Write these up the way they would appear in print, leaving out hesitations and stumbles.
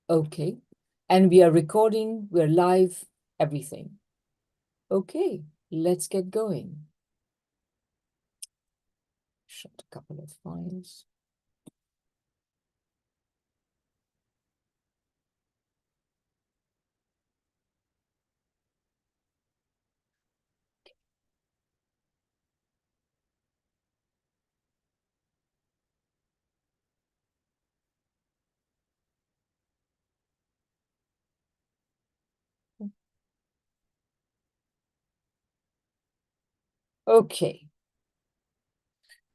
Okay. And we are recording, we're live, everything. Okay, let's get going. Shut a couple of files. Okay.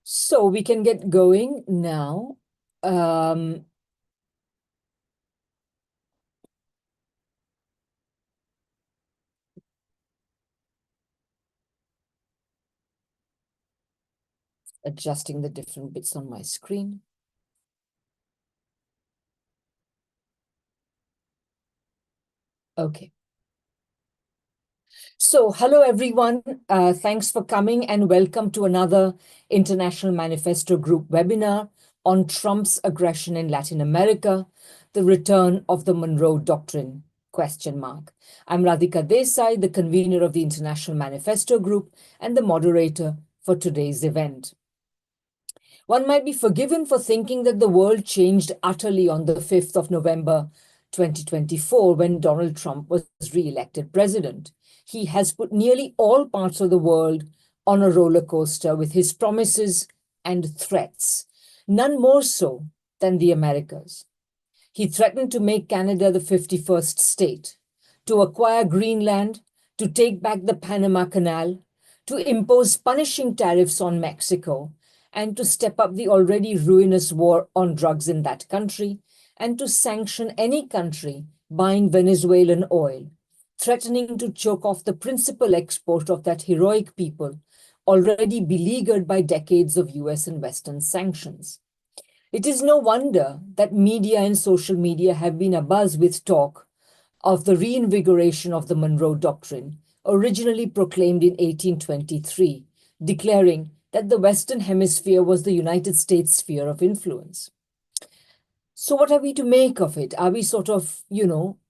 So we can get going now. Adjusting the different bits on my screen. Okay. So hello, everyone. Thanks for coming and welcome to another International Manifesto Group webinar on Trump's aggression in Latin America, the return of the Monroe Doctrine, ? I'm Radhika Desai, the convener of the International Manifesto Group and the moderator for today's event. One might be forgiven for thinking that the world changed utterly on the 5th of November 2024 when Donald Trump was re-elected president. He has put nearly all parts of the world on a roller coaster with his promises and threats, none more so than the Americas. He threatened to make Canada the 51st state, to acquire Greenland, to take back the Panama Canal, to impose punishing tariffs on Mexico, and to step up the already ruinous war on drugs in that country, and to sanction any country buying Venezuelan oil, threatening to choke off the principal export of that heroic people, already beleaguered by decades of US and Western sanctions. It is no wonder that media and social media have been abuzz with talk of the reinvigoration of the Monroe Doctrine, originally proclaimed in 1823, declaring that the Western Hemisphere was the United States sphere of influence. So what are we to make of it? Are we sort of,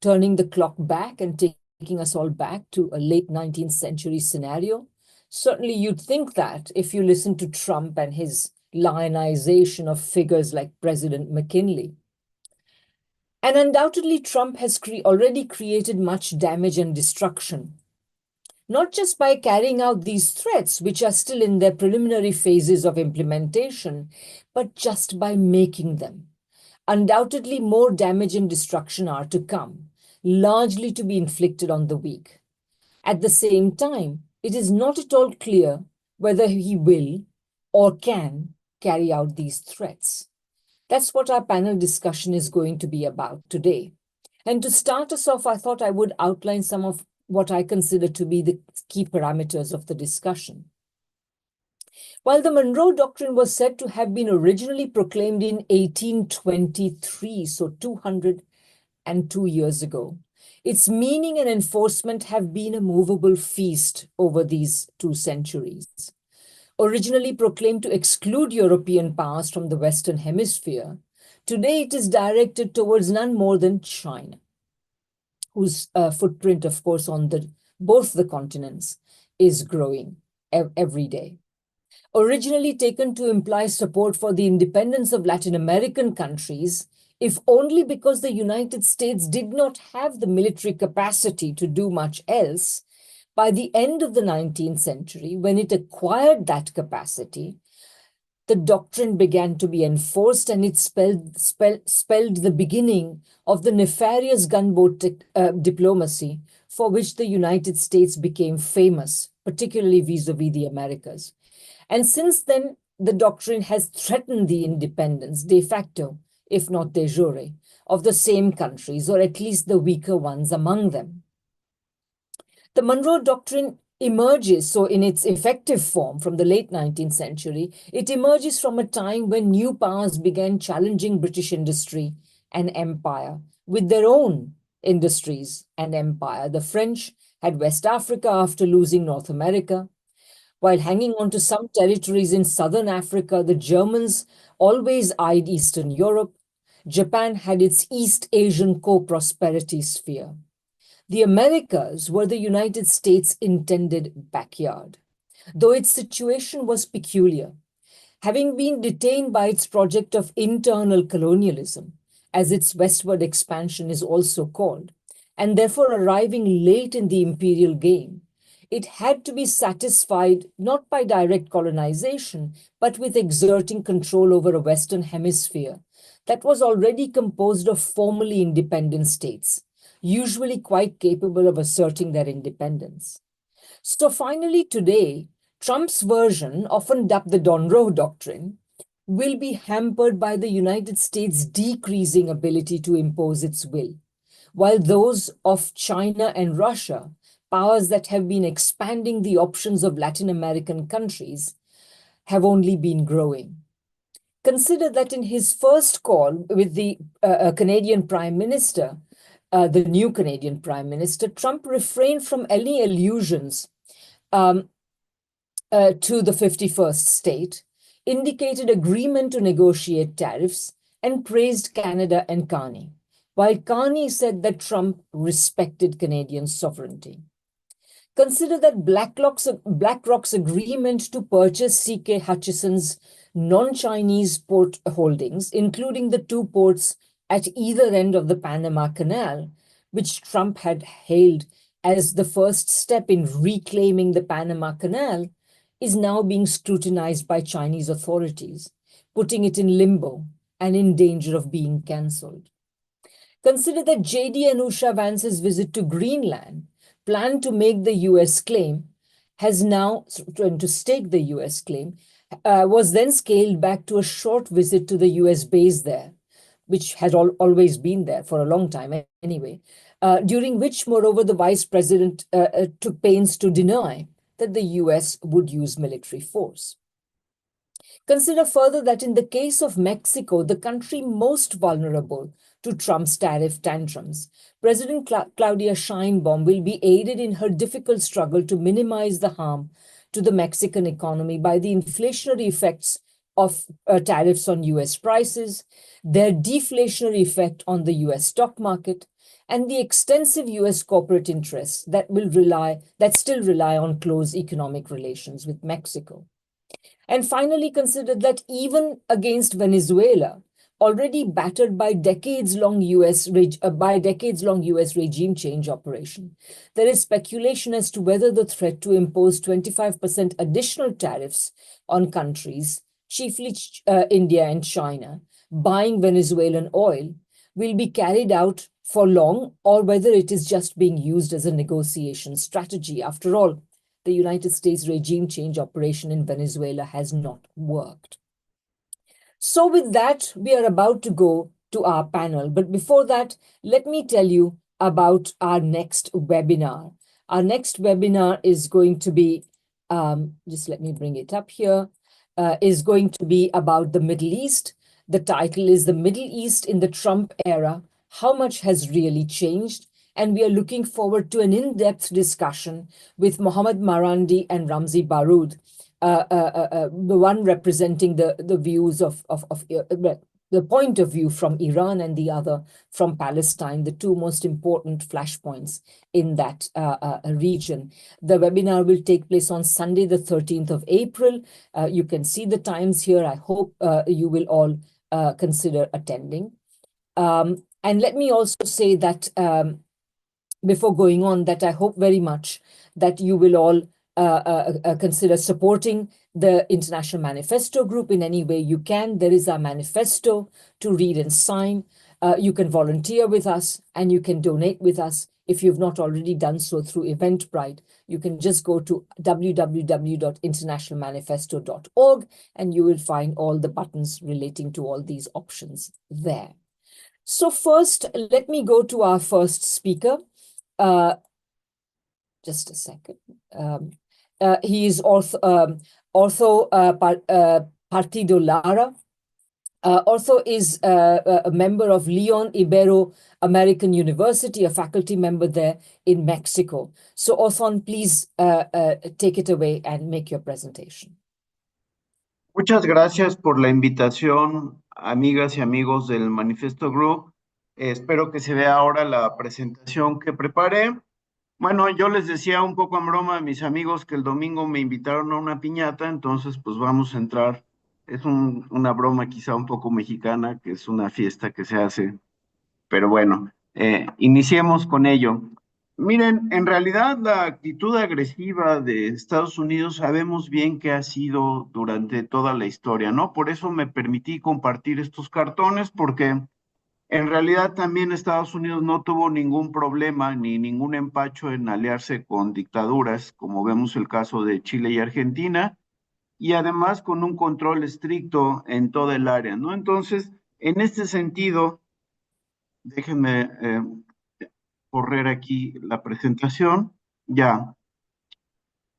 turning the clock back and taking us all back to a late 19th century scenario? Certainly you'd think that if you listen to Trump and his lionization of figures like President McKinley. And undoubtedly, Trump has already created much damage and destruction, not just by carrying out these threats, which are still in their preliminary phases of implementation, but just by making them. Undoubtedly, more damage and destruction are to come, largely to be inflicted on the weak. At the same time, it is not at all clear whether he will or can carry out these threats. That's what our panel discussion is going to be about today. And to start us off, I thought I would outline some of what I consider to be the key parameters of the discussion. While the Monroe Doctrine was said to have been originally proclaimed in 1823, so 202 years ago, its meaning and enforcement have been a movable feast over these 2 centuries. Originally proclaimed to exclude European powers from the Western Hemisphere, today it is directed towards none more than China, whose footprint, of course, on both the continents is growing every day. Originally taken to imply support for the independence of Latin American countries, if only because the United States did not have the military capacity to do much else, by the end of the 19th century, when it acquired that capacity, the doctrine began to be enforced, and it spelled the beginning of the nefarious gunboat diplomacy for which the United States became famous, particularly vis-a-vis the Americas. And since then, the doctrine has threatened the independence de facto, if not de jure, of the same countries, or at least the weaker ones among them. The Monroe Doctrine emerges, so in its effective form from the late 19th century, it emerges from a time when new powers began challenging British industry and empire with their own industries and empire. The French had West Africa after losing North America. While hanging on to some territories in southern Africa, the Germans always eyed Eastern Europe. Japan had its East Asian co-prosperity sphere. The Americas were the United States' intended backyard, though its situation was peculiar. Having been detained by its project of internal colonialism, as its westward expansion is also called, and therefore arriving late in the imperial game, it had to be satisfied not by direct colonization, but with exerting control over a Western hemisphere that was already composed of formally independent states, usually quite capable of asserting their independence. So finally today, Trump's version, often dubbed the Monroe Doctrine, will be hampered by the United States' decreasing ability to impose its will, while those of China and Russia, powers that have been expanding the options of Latin American countries, have only been growing. Consider that in his first call with the Canadian Prime Minister, the new Canadian Prime Minister, Trump refrained from any allusions to the 51st state, indicated agreement to negotiate tariffs, and praised Canada and Carney, while Carney said that Trump respected Canadian sovereignty. Consider that BlackRock's agreement to purchase C.K. Hutchison's non-Chinese port holdings, including the two ports at either end of the Panama Canal, which Trump had hailed as the first step in reclaiming the Panama Canal, is now being scrutinized by Chinese authorities, putting it in limbo and in danger of being cancelled. Consider that J.D. and Usha Vance's visit to Greenland, planned to make the US claim, has now, to stake the US claim, was then scaled back to a short visit to the US base there, which had always been there for a long time anyway, during which, moreover, the vice president took pains to deny that the US would use military force. Consider further that in the case of Mexico, the country most vulnerable to Trump's tariff tantrums, President Claudia Sheinbaum will be aided in her difficult struggle to minimize the harm to the Mexican economy by the inflationary effects of tariffs on US prices, their deflationary effect on the US stock market, and the extensive US corporate interests that still rely on close economic relations with Mexico. And finally, consider that even against Venezuela, already battered by decades-long US regime change operation, there is speculation as to whether the threat to impose 25% additional tariffs on countries, chiefly India and China, buying Venezuelan oil, will be carried out for long, or whether it is just being used as a negotiation strategy. After all, the United States regime change operation in Venezuela has not worked. So with that, we are about to go to our panel. But before that, let me tell you about our next webinar. Our next webinar is going to be, just let me bring it up here, is going to be about the Middle East. The title is The Middle East in the Trump Era, How Much Has Really Changed? And we are looking forward to an in-depth discussion with Mohammad Marandi and Ramzi Baroud, the one representing the views of the point of view from Iran and the other from Palestine, the two most important flashpoints in that region. The webinar will take place on Sunday, the 13th of April. You can see the times here. I hope you will all consider attending. And let me also say that before going on, that I hope very much that you will all consider supporting the International Manifesto Group in any way you can. There is our manifesto to read and sign. You can volunteer with us and you can donate with us. If you've not already done so through Eventbrite, you can just go to www.internationalmanifesto.org and you will find all the buttons relating to all these options there. So first, let me go to our first speaker. Just a second. He is Partido Lara. Othón is a member of Leon Ibero-American University, a faculty member there in Mexico. So Othón, please take it away and make your presentation. Muchas gracias por la invitación amigas y amigos del Manifesto Group. Espero que se vea ahora la presentación que preparé. Bueno, yo les decía un poco en broma a mis amigos que el domingo me invitaron a una piñata, entonces pues vamos a entrar. Es una broma quizá un poco mexicana, que es una fiesta que se hace, pero bueno, iniciemos con ello. Miren, en realidad la actitud agresiva de Estados Unidos sabemos bien que ha sido durante toda la historia, ¿no? Por eso me permití compartir estos cartones, porque en realidad también Estados Unidos no tuvo ningún problema ni ningún empacho en aliarse con dictaduras, como vemos el caso de Chile y Argentina, y además con un control estricto en toda el área, ¿no? Entonces, en este sentido, déjenme correr aquí la presentación. Ya,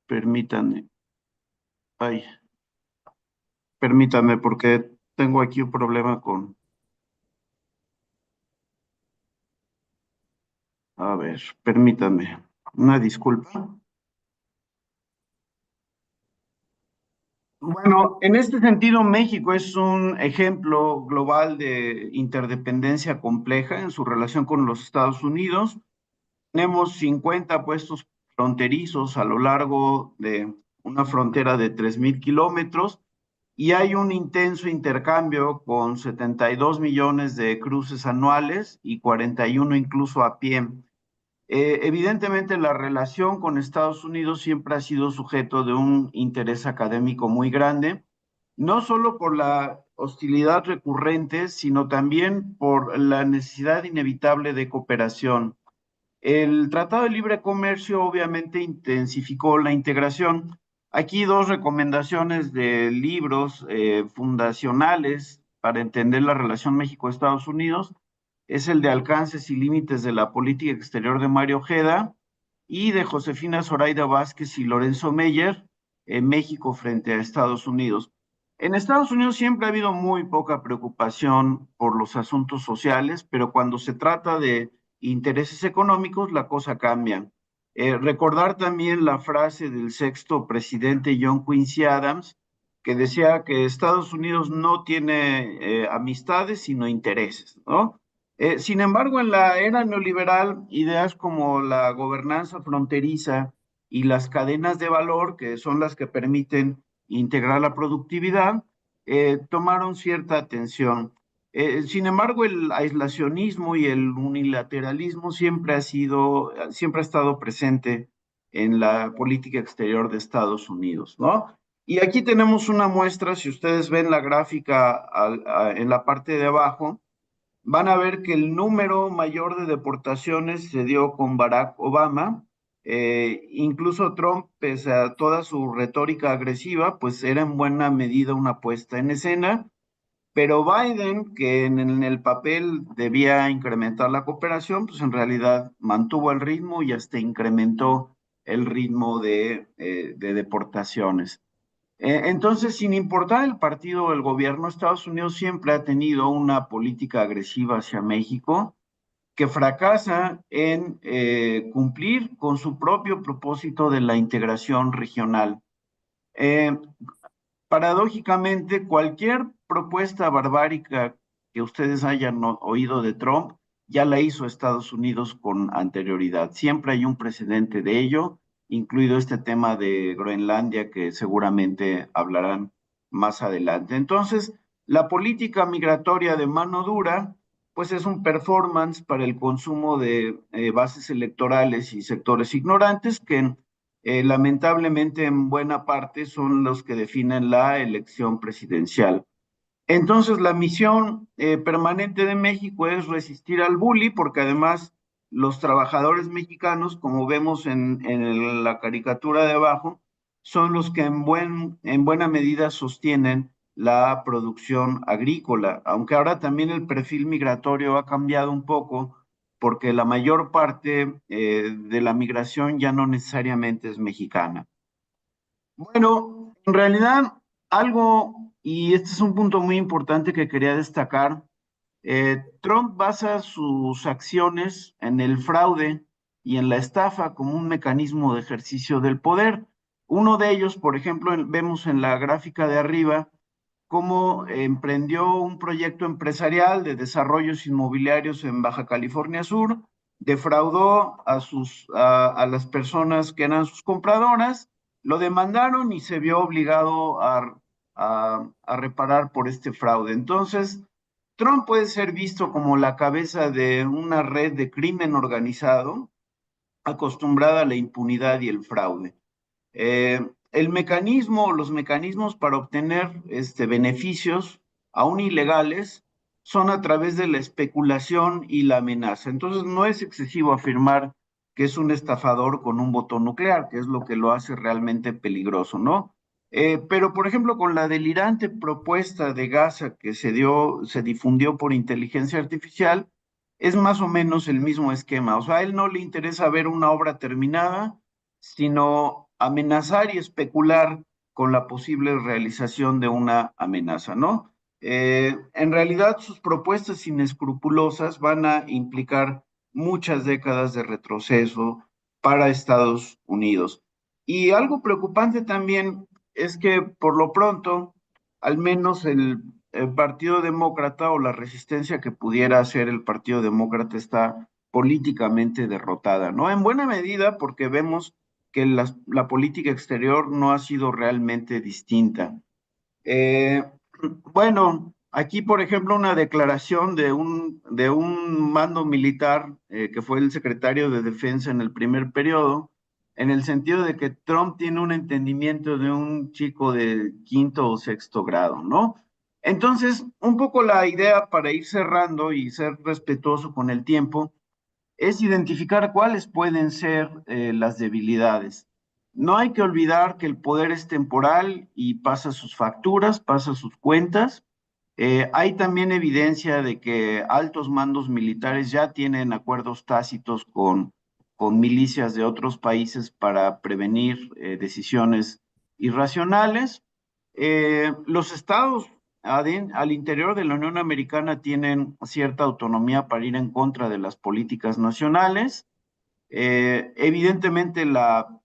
permítanme. Ay, permítanme porque tengo aquí un problema con... A ver, permítanme. Una disculpa. Bueno, en este sentido, México es un ejemplo global de interdependencia compleja en su relación con los Estados Unidos. Tenemos 50 puestos fronterizos a lo largo de una frontera de 3.000 kilómetros y hay un intenso intercambio con 72 millones de cruces anuales y 41 incluso a pie. Evidentemente, la relación con Estados Unidos siempre ha sido sujeto de un interés académico muy grande, no solo por la hostilidad recurrente, sino también por la necesidad inevitable de cooperación. El Tratado de Libre Comercio obviamente intensificó la integración. Aquí dos recomendaciones de libros fundacionales para entender la relación México-Estados Unidos. Es el de Alcances y Límites de la Política Exterior de Mario Ojeda y de Josefina Zoraida Vázquez y Lorenzo Meyer, México frente a Estados Unidos. En Estados Unidos siempre ha habido muy poca preocupación por los asuntos sociales, pero cuando se trata de intereses económicos, la cosa cambia. Recordar también la frase del sexto presidente John Quincy Adams, que decía que Estados Unidos no tiene amistades, sino intereses, ¿no? Sin embargo, en la era neoliberal, ideas como la gobernanza fronteriza y las cadenas de valor, que son las que permiten integrar la productividad, tomaron cierta atención. Sin embargo, el aislacionismo y el unilateralismo siempre ha estado presente en la política exterior de Estados Unidos, ¿no? Y aquí tenemos una muestra, si ustedes ven la gráfica en la parte de abajo, van a ver que el número mayor de deportaciones se dio con Barack Obama. Incluso Trump, pese a toda su retórica agresiva, pues era en buena medida una puesta en escena, pero Biden, que en el papel debía incrementar la cooperación, pues en realidad mantuvo el ritmo y hasta incrementó el ritmo de deportaciones. Entonces, sin importar el partido o el gobierno, Estados Unidos siempre ha tenido una política agresiva hacia México que fracasa en cumplir con su propio propósito de la integración regional. Eh, Paradójicamente, cualquier propuesta barbárica que ustedes hayan oído de Trump, ya la hizo Estados Unidos con anterioridad. Siempre hay un precedente de ello, incluido este tema de Groenlandia, que seguramente hablarán más adelante. Entonces, la política migratoria de mano dura, pues es un performance para el consumo de bases electorales y sectores ignorantes que lamentablemente en buena parte son los que definen la elección presidencial. Entonces, la misión permanente de México es resistir al bully, porque además los trabajadores mexicanos, como vemos en la caricatura de abajo, son los que en buena medida sostienen la producción agrícola, aunque ahora también el perfil migratorio ha cambiado un poco, porque la mayor parte de la migración ya no necesariamente es mexicana. Bueno, en realidad algo, y este es un punto muy importante que quería destacar, Trump basa sus acciones en el fraude y en la estafa como un mecanismo de ejercicio del poder. Uno de ellos, por ejemplo, vemos en la gráfica de arriba, cómo emprendió un proyecto empresarial de desarrollos inmobiliarios en Baja California Sur, defraudó a las personas que eran sus compradoras, lo demandaron y se vio obligado a reparar por este fraude. Entonces, Trump puede ser visto como la cabeza de una red de crimen organizado acostumbrada a la impunidad y el fraude. Los mecanismos para obtener beneficios, aún ilegales, son a través de la especulación y la amenaza. Entonces, no es excesivo afirmar que es un estafador con un botón nuclear, que es lo que lo hace realmente peligroso, ¿no? Pero, por ejemplo, con la delirante propuesta de Gaza que se difundió por inteligencia artificial, es más o menos el mismo esquema. O sea, a él no le interesa ver una obra terminada, sino amenazar y especular con la posible realización de una amenaza, ¿no? En realidad, sus propuestas inescrupulosas van a implicar muchas décadas de retroceso para Estados Unidos. Y algo preocupante también es que, por lo pronto, al menos el Partido Demócrata o la resistencia que pudiera hacer el Partido Demócrata está políticamente derrotada, ¿no? En buena medida porque vemos que la política exterior no ha sido realmente distinta. Eh, bueno, aquí, por ejemplo, una declaración de un mando militar que fue el secretario de Defensa en el primer periodo, en el sentido de que Trump tiene un entendimiento de un chico de quinto o sexto grado, ¿no? Entonces, un poco la idea para ir cerrando y ser respetuoso con el tiempo es identificar cuáles pueden ser las debilidades. No hay que olvidar que el poder es temporal y pasa sus facturas, pasa sus cuentas. Hay también evidencia de que altos mandos militares ya tienen acuerdos tácitos con milicias de otros países para prevenir decisiones irracionales. Los estados al interior de la Unión Americana tienen cierta autonomía para ir en contra de las políticas nacionales. Evidentemente, la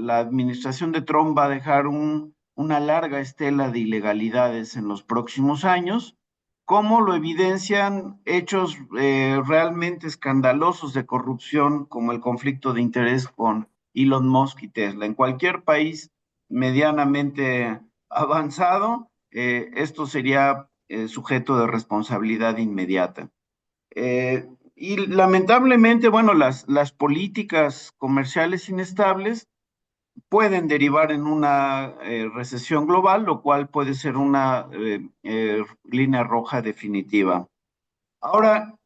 administración de Trump va a dejar una larga estela de ilegalidades en los próximos años, como lo evidencian hechos realmente escandalosos de corrupción, como el conflicto de interés con Elon Musk y Tesla. En cualquier país medianamente avanzado, esto sería sujeto de responsabilidad inmediata. Y lamentablemente, bueno, las políticas comerciales inestables pueden derivar en una recesión global, lo cual puede ser una línea roja definitiva. Ahora,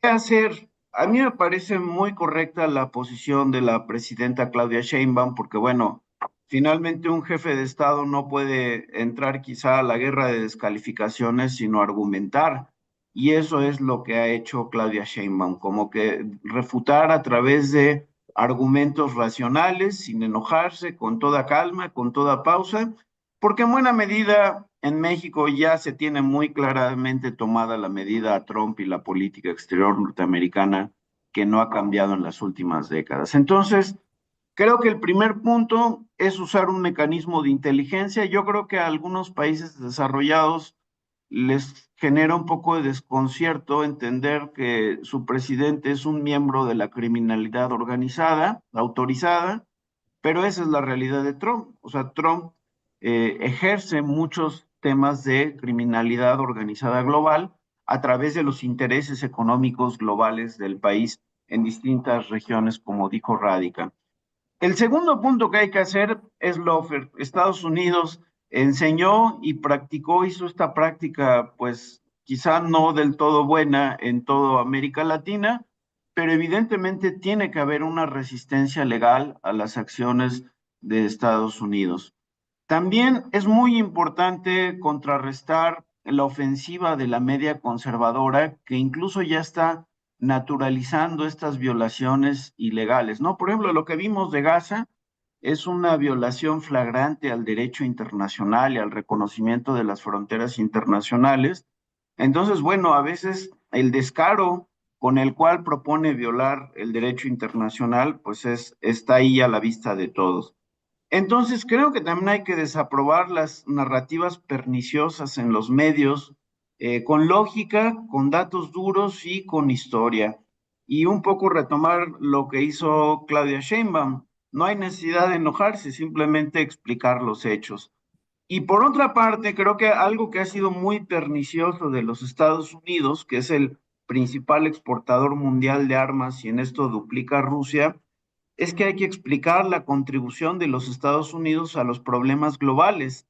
¿qué hacer? A mí me parece muy correcta la posición de la presidenta Claudia Sheinbaum, porque bueno, finalmente un jefe de Estado no puede entrar quizá a la guerra de descalificaciones, sino argumentar. Y eso es lo que ha hecho Claudia Sheinbaum, como que refutar a través de argumentos racionales, sin enojarse, con toda calma, con toda pausa, porque en buena medida en México ya se tiene muy claramente tomada la medida a Trump y la política exterior norteamericana que no ha cambiado en las últimas décadas. Entonces, creo que el primer punto es usar un mecanismo de inteligencia. Yo creo que a algunos países desarrollados les genera un poco de desconcierto entender que su presidente es un miembro de la criminalidad organizada, autorizada, pero esa es la realidad de Trump. O sea, Trump ejerce muchos temas de criminalidad organizada global a través de los intereses económicos globales del país en distintas regiones, como dijo Radica. El segundo punto que hay que hacer es Lofer. Estados Unidos enseñó y practicó, hizo esta práctica, pues quizá no del todo buena en toda América Latina, pero evidentemente tiene que haber una resistencia legal a las acciones de Estados Unidos. También es muy importante contrarrestar la ofensiva de la media conservadora, que incluso ya está naturalizando estas violaciones ilegales, ¿no? Por ejemplo, lo que vimos de Gaza es una violación flagrante al derecho internacional y al reconocimiento de las fronteras internacionales. Entonces, bueno, a veces el descaro con el cual propone violar el derecho internacional, pues está ahí a la vista de todos. Entonces, creo que también hay que desaprobar las narrativas perniciosas en los medios, con lógica, con datos duros y con historia. Y un poco retomar lo que hizo Claudia Sheinbaum. No hay necesidad de enojarse, simplemente explicar los hechos. Y por otra parte, creo que algo que ha sido muy pernicioso de los Estados Unidos, que es el principal exportador mundial de armas y en esto duplica a Rusia, es que hay que explicar la contribución de los Estados Unidos a los problemas globales,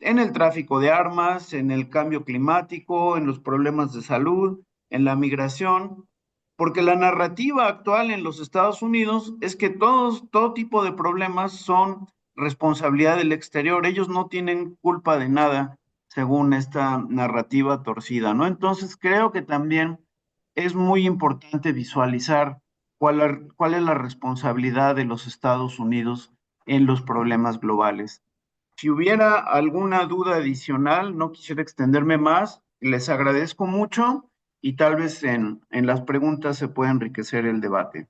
en el tráfico de armas, en el cambio climático, en los problemas de salud, en la migración, porque la narrativa actual en los Estados Unidos es que todo tipo de problemas son responsabilidad del exterior, ellos no tienen culpa de nada, según esta narrativa torcida, ¿no? Entonces creo que también es muy importante visualizar cuál es la responsabilidad de los Estados Unidos en los problemas globales. Si hubiera alguna duda adicional, no quisiera extenderme más, les agradezco mucho y tal vez en las preguntas se pueda enriquecer el debate.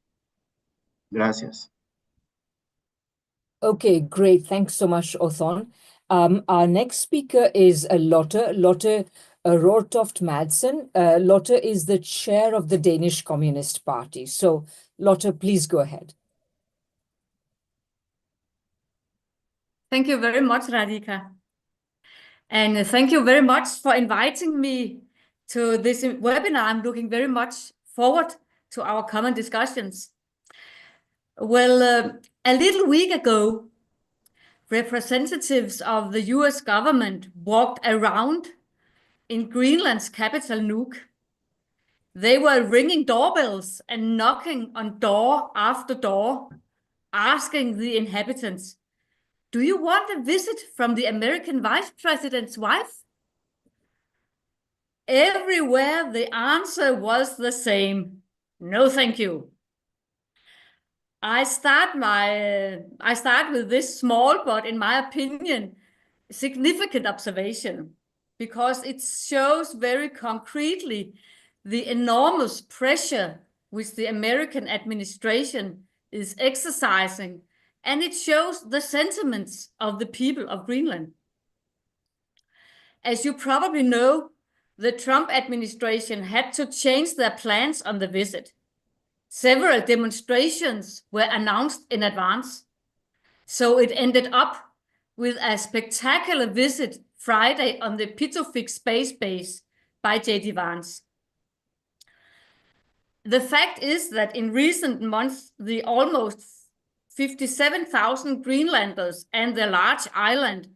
Gracias. Okay, great. Thanks so much, Othón. Our next speaker is Lotte. Lotte Rørtoft-Madsen. Lotte is the chair of the Danish Communist Party. So, Lotte, please go ahead. Thank you very much, Radhika. And thank you very much for inviting me to this webinar. I'm looking very much forward to our common discussions. Well, a little week ago, representatives of the US government walked around in Greenland's capital, Nuuk. They were ringing doorbells and knocking on door after door, asking the inhabitants, "Do you want a visit from the American vice president's wife?" Everywhere the answer was the same: "No, thank you." I start with this small, but in my opinion, significant observation, because it shows very concretely the enormous pressure which the American administration is exercising, and it shows the sentiments of the people of Greenland. As you probably know, the Trump administration had to change their plans on the visit. Several demonstrations were announced in advance, so it ended up with a spectacular visit Friday on the Pitofik space base by J.D. Vance. The fact is that in recent months, the almost 57,000 Greenlanders and their large island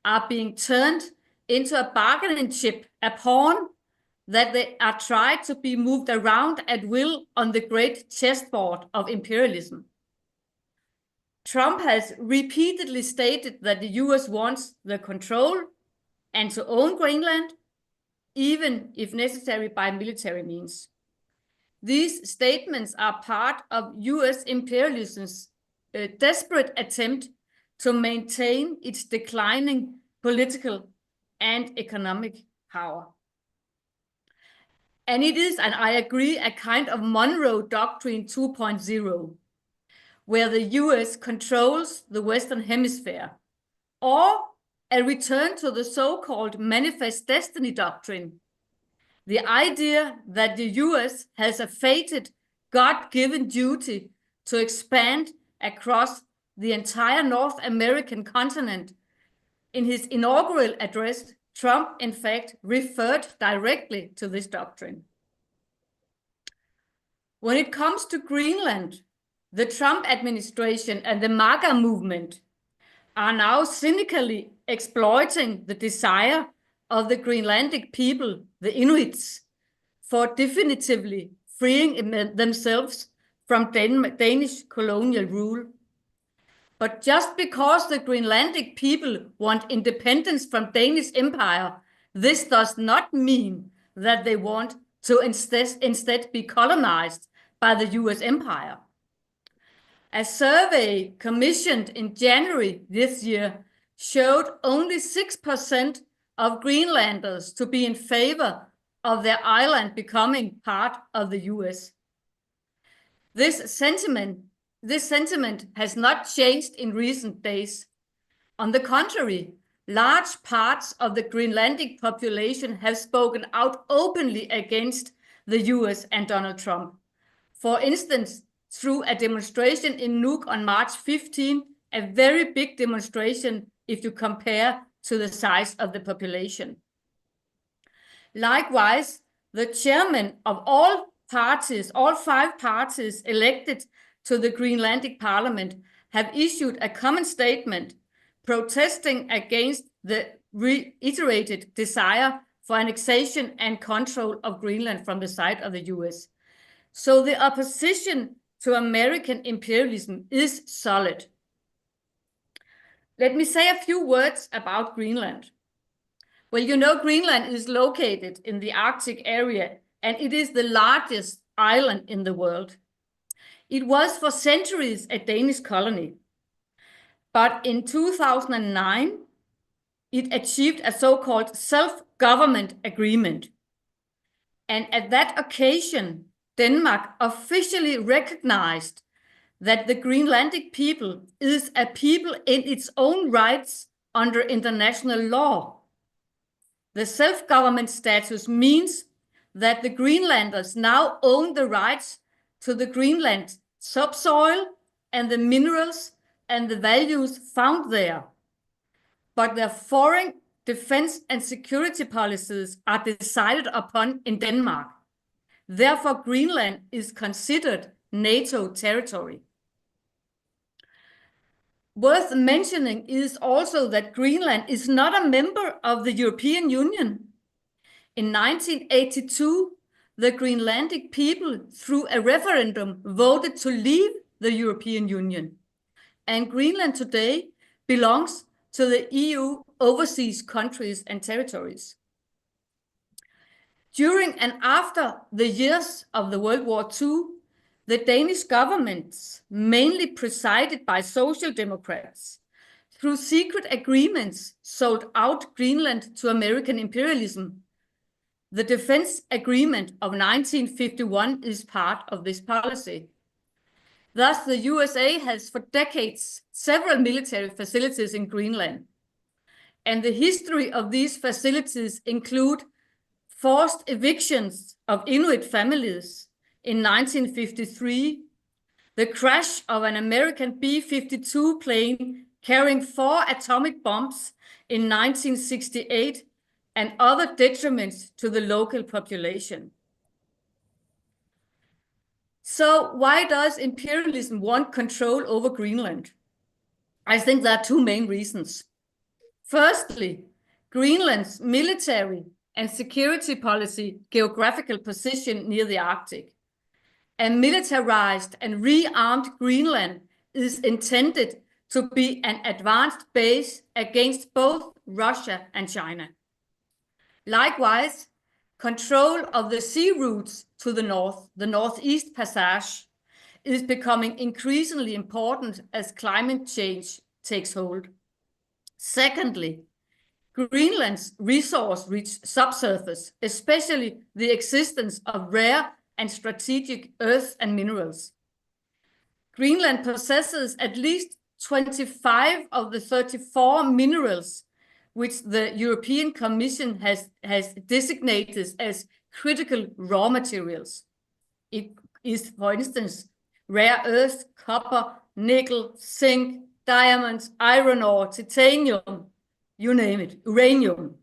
are being turned into a bargaining chip, a pawn that they are tried to be moved around at will on the great chessboard of imperialism. Trump has repeatedly stated that the US wants the control and to own Greenland, even if necessary by military means. These statements are part of US imperialism's desperate attempt to maintain its declining political and economic power. And it is, and I agree, a kind of Monroe Doctrine 2.0, where the US controls the Western Hemisphere, or a return to the so-called Manifest Destiny Doctrine, the idea that the US has a fated, God-given duty to expand across the entire North American continent. In his inaugural address, Trump, in fact, referred directly to this doctrine. When it comes to Greenland, the Trump administration and the MAGA movement are now cynically exploiting the desire of the Greenlandic people, the Inuits, for definitively freeing themselves from Danish colonial rule. But just because the Greenlandic people want independence from Danish Empire, this does not mean that they want to instead be colonized by the US Empire. A survey commissioned in January this year showed only 6% of Greenlanders to be in favor of their island becoming part of the US. This sentiment has not changed in recent days. On the contrary, large parts of the Greenlandic population have spoken out openly against the US and Donald Trump. For instance, through a demonstration in Nuuk on March 15, a very big demonstration if you compare to the size of the population. Likewise, the chairman of all parties, all 5 parties elected to the Greenlandic parliament, have issued a common statement protesting against the reiterated desire for annexation and control of Greenland from the side of the US. So the opposition to American imperialism is solid. Let me say a few words about Greenland. Well, you know, Greenland is located in the Arctic area, and it is the largest island in the world. It was for centuries a Danish colony. But in 2009, it achieved a so-called self-government agreement. And at that occasion, Denmark officially recognized that the Greenlandic people is a people in its own rights under international law. The self-government status means that the Greenlanders now own the rights to the Greenland subsoil and the minerals and the values found there. But their foreign, defense and security policies are decided upon in Denmark. Therefore, Greenland is considered NATO territory. Worth mentioning is also that Greenland is not a member of the European Union. In 1982, the Greenlandic people, through a referendum, voted to leave the European Union. And Greenland today belongs to the EU overseas countries and territories. During and after the years of the World War II, the Danish governments, mainly presided by Social Democrats, through secret agreements sold out Greenland to American imperialism. The Defense Agreement of 1951 is part of this policy. Thus, the USA has for decades several military facilities in Greenland. And the history of these facilities include forced evictions of Inuit families in 1953, the crash of an American B-52 plane carrying 4 atomic bombs in 1968, and other detriments to the local population. So why does imperialism want control over Greenland? I think there are 2 main reasons. Firstly, Greenland's military and security policy geographical position near the Arctic. A militarized and rearmed Greenland is intended to be an advanced base against both Russia and China. Likewise, control of the sea routes to the north, the Northeast Passage, is becoming increasingly important as climate change takes hold. Secondly, Greenland's resource-rich subsurface, especially the existence of rare and strategic earth and minerals. Greenland possesses at least 25 of the 34 minerals which the European Commission has designated as critical raw materials. It is, for instance, rare earth, copper, nickel, zinc, diamonds, iron ore, titanium, you name it, uranium.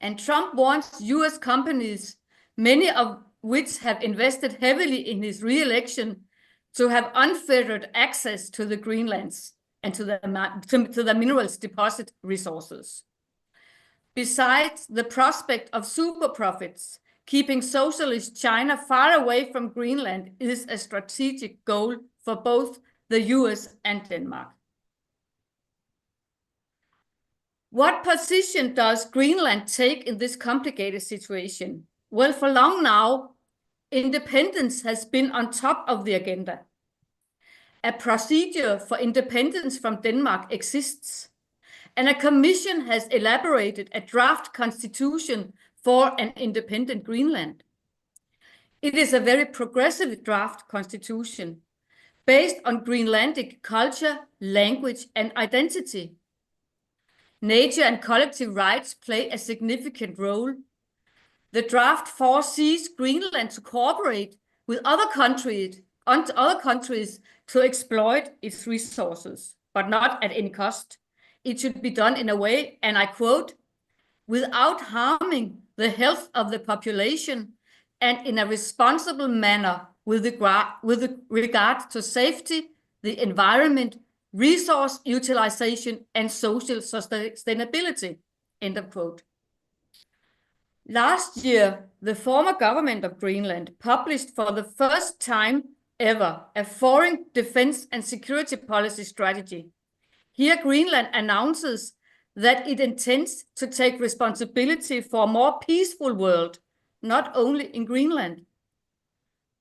And Trump wants US companies, many of which have invested heavily in his re-election, to have unfettered access to the Greenlands and to the minerals deposit resources. Besides the prospect of super profits, keeping socialist China far away from Greenland is a strategic goal for both the US and Denmark. What position does Greenland take in this complicated situation? Well, for long now, independence has been on top of the agenda. A procedure for independence from Denmark exists, and a commission has elaborated a draft constitution for an independent Greenland. It is a very progressive draft constitution based on Greenlandic culture, language, and identity. nature and collective rights play a significant role. The draft foresees Greenland to cooperate with other countries to exploit its resources, but not at any cost. It should be done in a way, and I quote, without harming the health of the population and in a responsible manner with regard to safety, the environment, resource utilization, and social sustainability, end of quote. Last year, the former government of Greenland published for the first time ever a foreign defense and security policy strategy. Here, Greenland announces that it intends to take responsibility for a more peaceful world, not only in Greenland.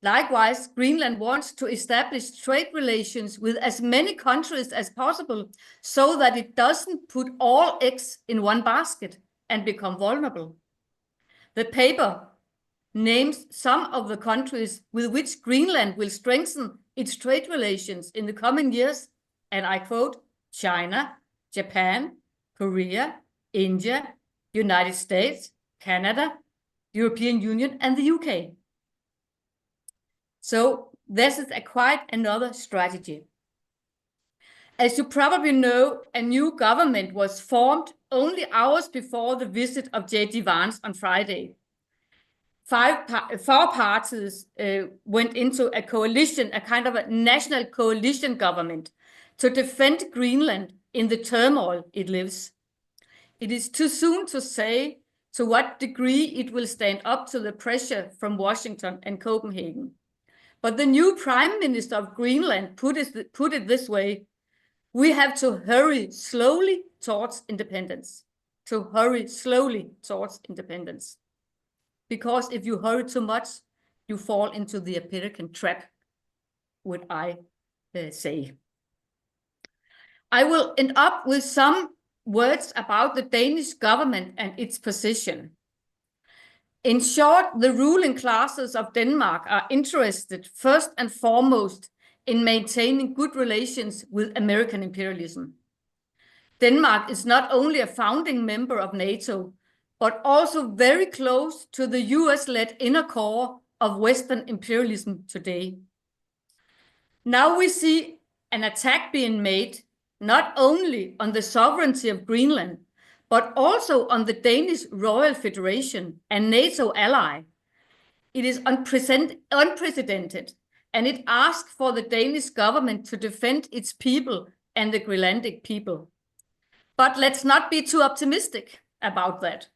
Likewise, Greenland wants to establish trade relations with as many countries as possible so that it doesn't put all eggs in one basket and become vulnerable. The paper names some of the countries with which Greenland will strengthen its trade relations in the coming years, and I quote, China, Japan, Korea, India, United States, Canada, European Union, and the UK. So this is quite another strategy. As you probably know, a new government was formed only hours before the visit of J.D. Vance on Friday. Four parties went into a coalition, a kind of a national coalition government, to defend Greenland in the turmoil it lives. It is too soon to say to what degree it will stand up to the pressure from Washington and Copenhagen. But the new Prime Minister of Greenland put it this way: we have to hurry slowly towards independence. To hurry slowly towards independence. Because if you hurry too much, you fall into the American trap, would I say. I will end up with some words about the Danish government and its position. In short, the ruling classes of Denmark are interested first and foremost in maintaining good relations with American imperialism. Denmark is not only a founding member of NATO, but also very close to the US-led inner core of Western imperialism today. Now we see an attack being made not only on the sovereignty of Greenland, but also on the Danish Royal Federation and NATO ally. It is unprecedented, and it asks for the Danish government to defend its people and the Greenlandic people. But let's not be too optimistic about that.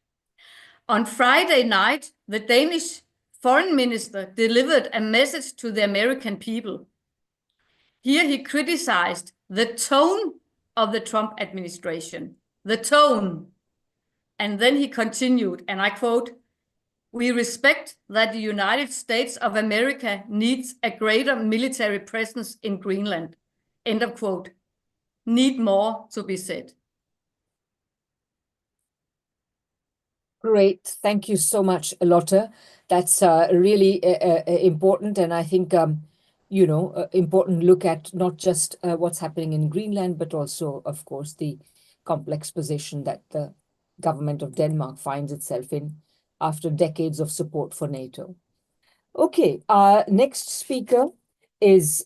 On Friday night, the Danish foreign minister delivered a message to the American people. Here he criticized the tone of the Trump administration, the tone. And then he continued, and I quote, we respect that the United States of America needs a greater military presence in Greenland. End of quote. Need more to be said. Great. Thank you so much, Lotte. That's really important. And I think, important look at not just what's happening in Greenland, but also, of course, the complex position that the government of Denmark finds itself in after decades of support for NATO. Okay, our next speaker is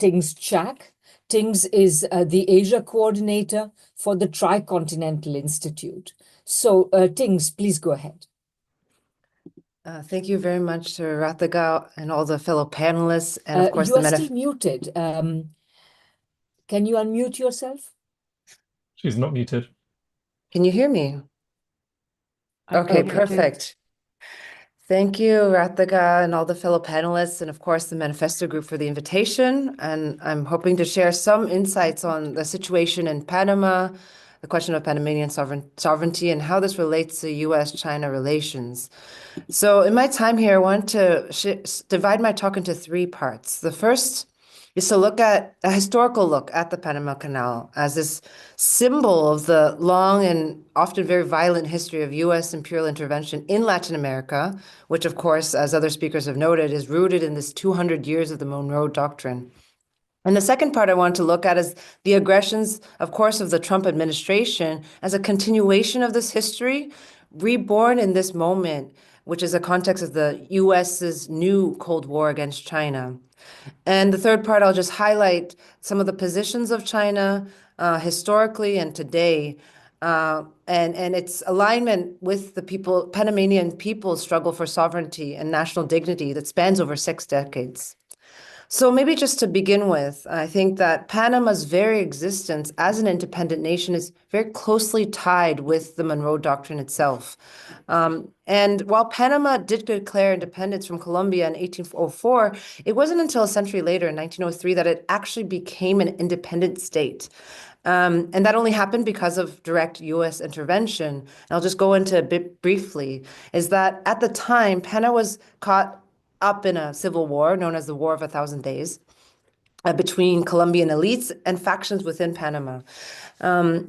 Tings Chak. Tings is the Asia coordinator for the Tricontinental Institute. So, Tings, please go ahead. Thank you very much to Rathiga and all the fellow panelists, and of course you are still muted. Can you unmute yourself? She's not muted. Can you hear me? Okay, perfect. Thank you, Rathiga, and all the fellow panelists, and of course the Manifesto Group for the invitation. And I'm hoping to share some insights on the situation in Panama, the question of Panamanian sovereignty, and how this relates to US-China relations. So in my time here, I want to divide my talk into three parts. The first is to look at a historical look at the Panama Canal as this symbol of the long and often very violent history of US imperial intervention in Latin America, which of course, as other speakers have noted, is rooted in this 200 years of the Monroe Doctrine. And the second part I want to look at is the aggressions, of course, of the Trump administration as a continuation of this history, reborn in this moment, which is a context of the US's new Cold War against China. And the third part, I'll just highlight some of the positions of China historically and today, and its alignment with the Panamanian people's struggle for sovereignty and national dignity that spans over 6 decades. So maybe just to begin with, I think that Panama's very existence as an independent nation is very closely tied with the Monroe Doctrine itself. And while Panama did declare independence from Colombia in 1804, it wasn't until a century later, in 1903, that it actually became an independent state. And that only happened because of direct U.S. intervention. And I'll just go into a bit briefly, is that at the time, Panama was caught up in a civil war known as the War of 1,000 Days between Colombian elites and factions within Panama.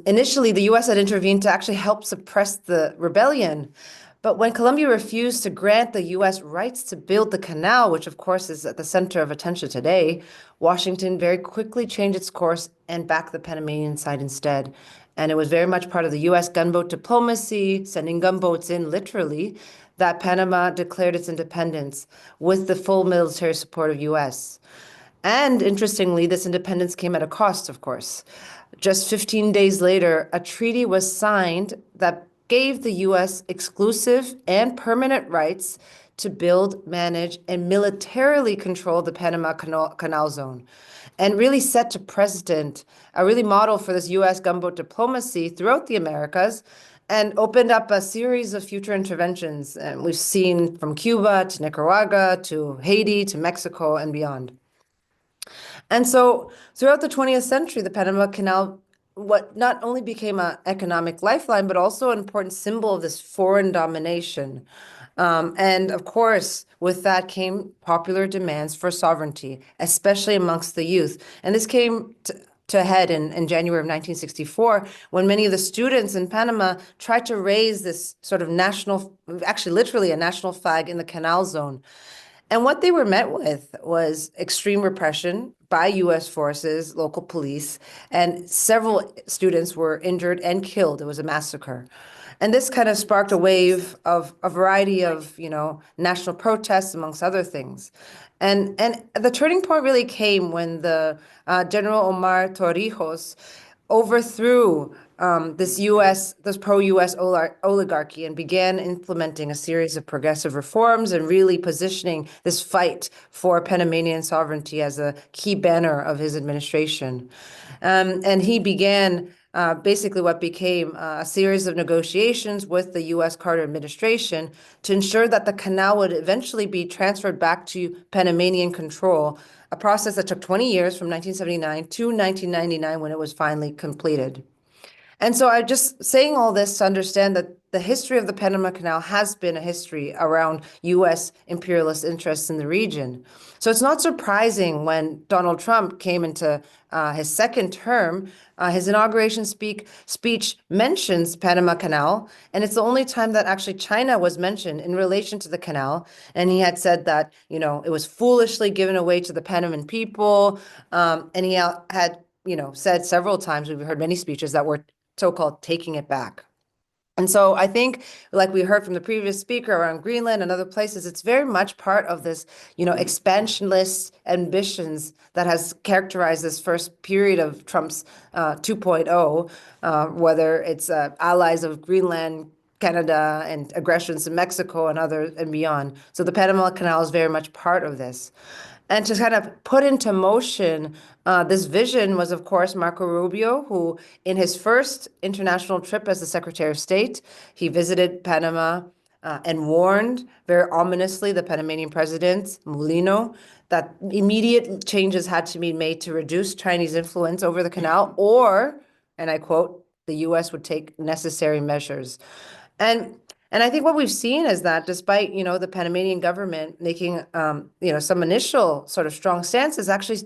Initially, the U.S. had intervened to actually help suppress the rebellion. But when Colombia refused to grant the U.S. rights to build the canal, which of course is at the center of attention today, Washington very quickly changed its course and backed the Panamanian side instead. And it was very much part of the U.S. gunboat diplomacy, sending gunboats in literally, that Panama declared its independence with the full military support of U.S. And interestingly, this independence came at a cost, of course. Just 15 days later, a treaty was signed that gave the U.S. exclusive and permanent rights to build, manage, and militarily control the Panama Canal zone, and really set to precedent, a really model for this U.S. gunboat diplomacy throughout the Americas, and opened up a series of future interventions. And we've seen from Cuba to Nicaragua to Haiti to Mexico and beyond. And so throughout the 20th century, the Panama Canal not only became an economic lifeline, but also an important symbol of this foreign domination. And of course, with that came popular demands for sovereignty, especially amongst the youth. And this came to a head in January of 1964, when many of the students in Panama tried to raise this sort of national, actually literally a national flag in the canal zone. And what they were met with was extreme repression by U.S. forces, local police, and several students were injured and killed. It was a massacre. And this kind of sparked a wave of a variety of, national protests, amongst other things. And the turning point really came when the General Omar Torrijos overthrew this pro-U.S. oligarchy and began implementing a series of progressive reforms and really positioning this fight for Panamanian sovereignty as a key banner of his administration. And he began basically what became a series of negotiations with the U.S. Carter administration to ensure that the canal would eventually be transferred back to Panamanian control, a process that took 20 years from 1979 to 1999 when it was finally completed. And so I'm just saying all this to understand that the history of the Panama Canal has been a history around U.S. imperialist interests in the region. So it's not surprising when Donald Trump came into his second term, his inauguration speech mentions Panama Canal, and it's the only time that actually China was mentioned in relation to the canal. And he had said that, it was foolishly given away to the Panaman people. And he had, said several times, we've heard many speeches that were so-called taking it back. And so I think, like we heard from the previous speaker around Greenland and other places, it's very much part of this, expansionist ambitions that has characterized this first period of Trump's 2.0, whether it's allies of Greenland, Canada, and aggressions in Mexico and others and beyond. So the Panama Canal is very much part of this. And to kind of put into motion this vision was, of course, Marco Rubio, who in his first international trip as the Secretary of State, he visited Panama and warned very ominously the Panamanian president, Mulino, that immediate changes had to be made to reduce Chinese influence over the canal, or, and I quote, the U.S. would take necessary measures. And I think what we've seen is that despite, the Panamanian government making, some initial sort of strong stances, actually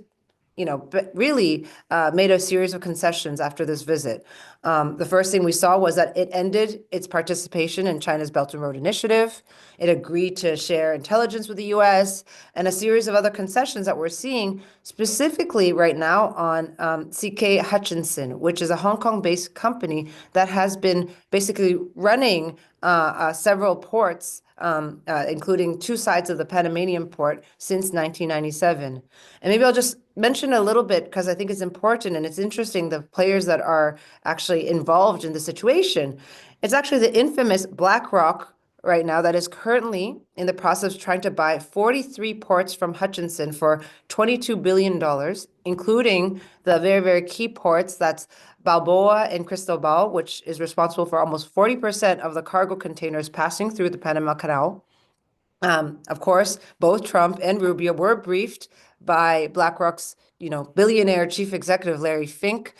really made a series of concessions after this visit. The first thing we saw was that it ended its participation in China's Belt and Road Initiative. It agreed to share intelligence with the US and a series of other concessions that we're seeing specifically right now on CK Hutchinson, which is a Hong Kong-based company that has been basically running several ports, including two sides of the Panamanian port since 1997. And maybe I'll just mention a little bit because I think it's important and it's interesting, the players that are actually involved in the situation. It's actually the infamous BlackRock right now that is currently in the process of trying to buy 43 ports from Hutchinson for $22 billion, including the very, very key ports. That's Balboa and Cristobal, which is responsible for almost 40% of the cargo containers passing through the Panama Canal. Of course, both Trump and Rubio were briefed by BlackRock's, billionaire chief executive, Larry Fink.